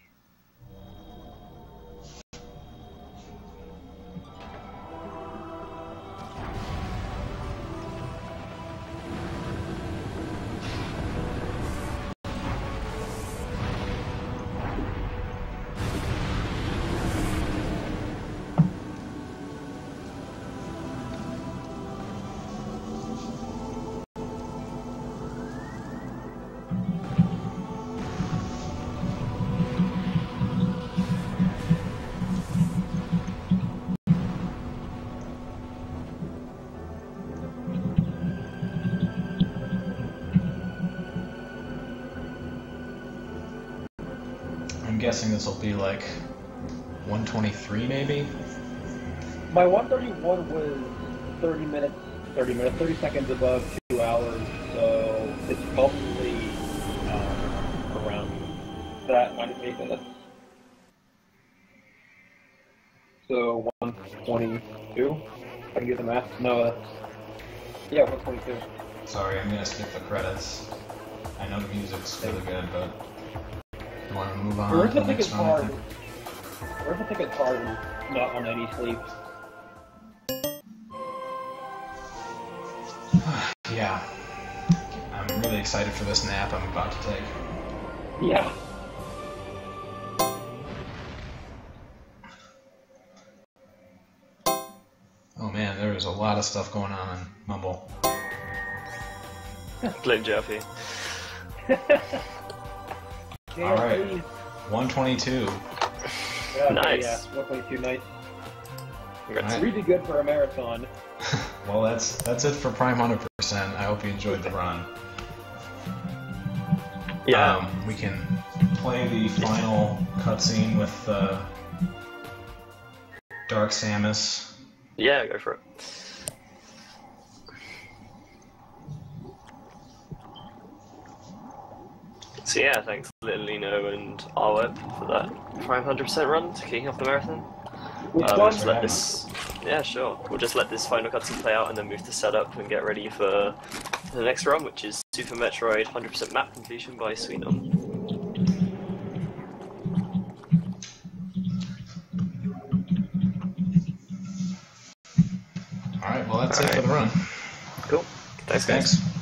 I'm guessing this will be like 123 maybe? My 131 was 30 seconds above 2 hours, so it's probably around that minus 8 minutes. So 122? I can get the math. No, that's... Yeah, 122. Sorry, I'm gonna skip the credits. I know the music's really good, but you want to move on to the Arithmetic is next one? hard. Arithmetic is hard and not on any sleep. Yeah. I'm really excited for this nap I'm about to take. Yeah. Oh man, there is a lot of stuff going on in Mumble. Blame Jeffy. Alright, 122. Yeah, Nice. Yeah, 122, nice. Congrats. Alright. Really good for a marathon. Well, that's it for Prime 100%. I hope you enjoyed the run. Yeah. We can play the final cutscene with Dark Samus. Yeah, go for it. So yeah, thanks Lino and Arweb for that 500% run to kicking off the marathon. We'll just let this, yeah, sure. We'll just let this final cutscene play out and then move to setup and get ready for the next run, which is Super Metroid 100% map completion by Sweenom. Alright, well that's it for the run. Cool. Thanks, guys. Thanks.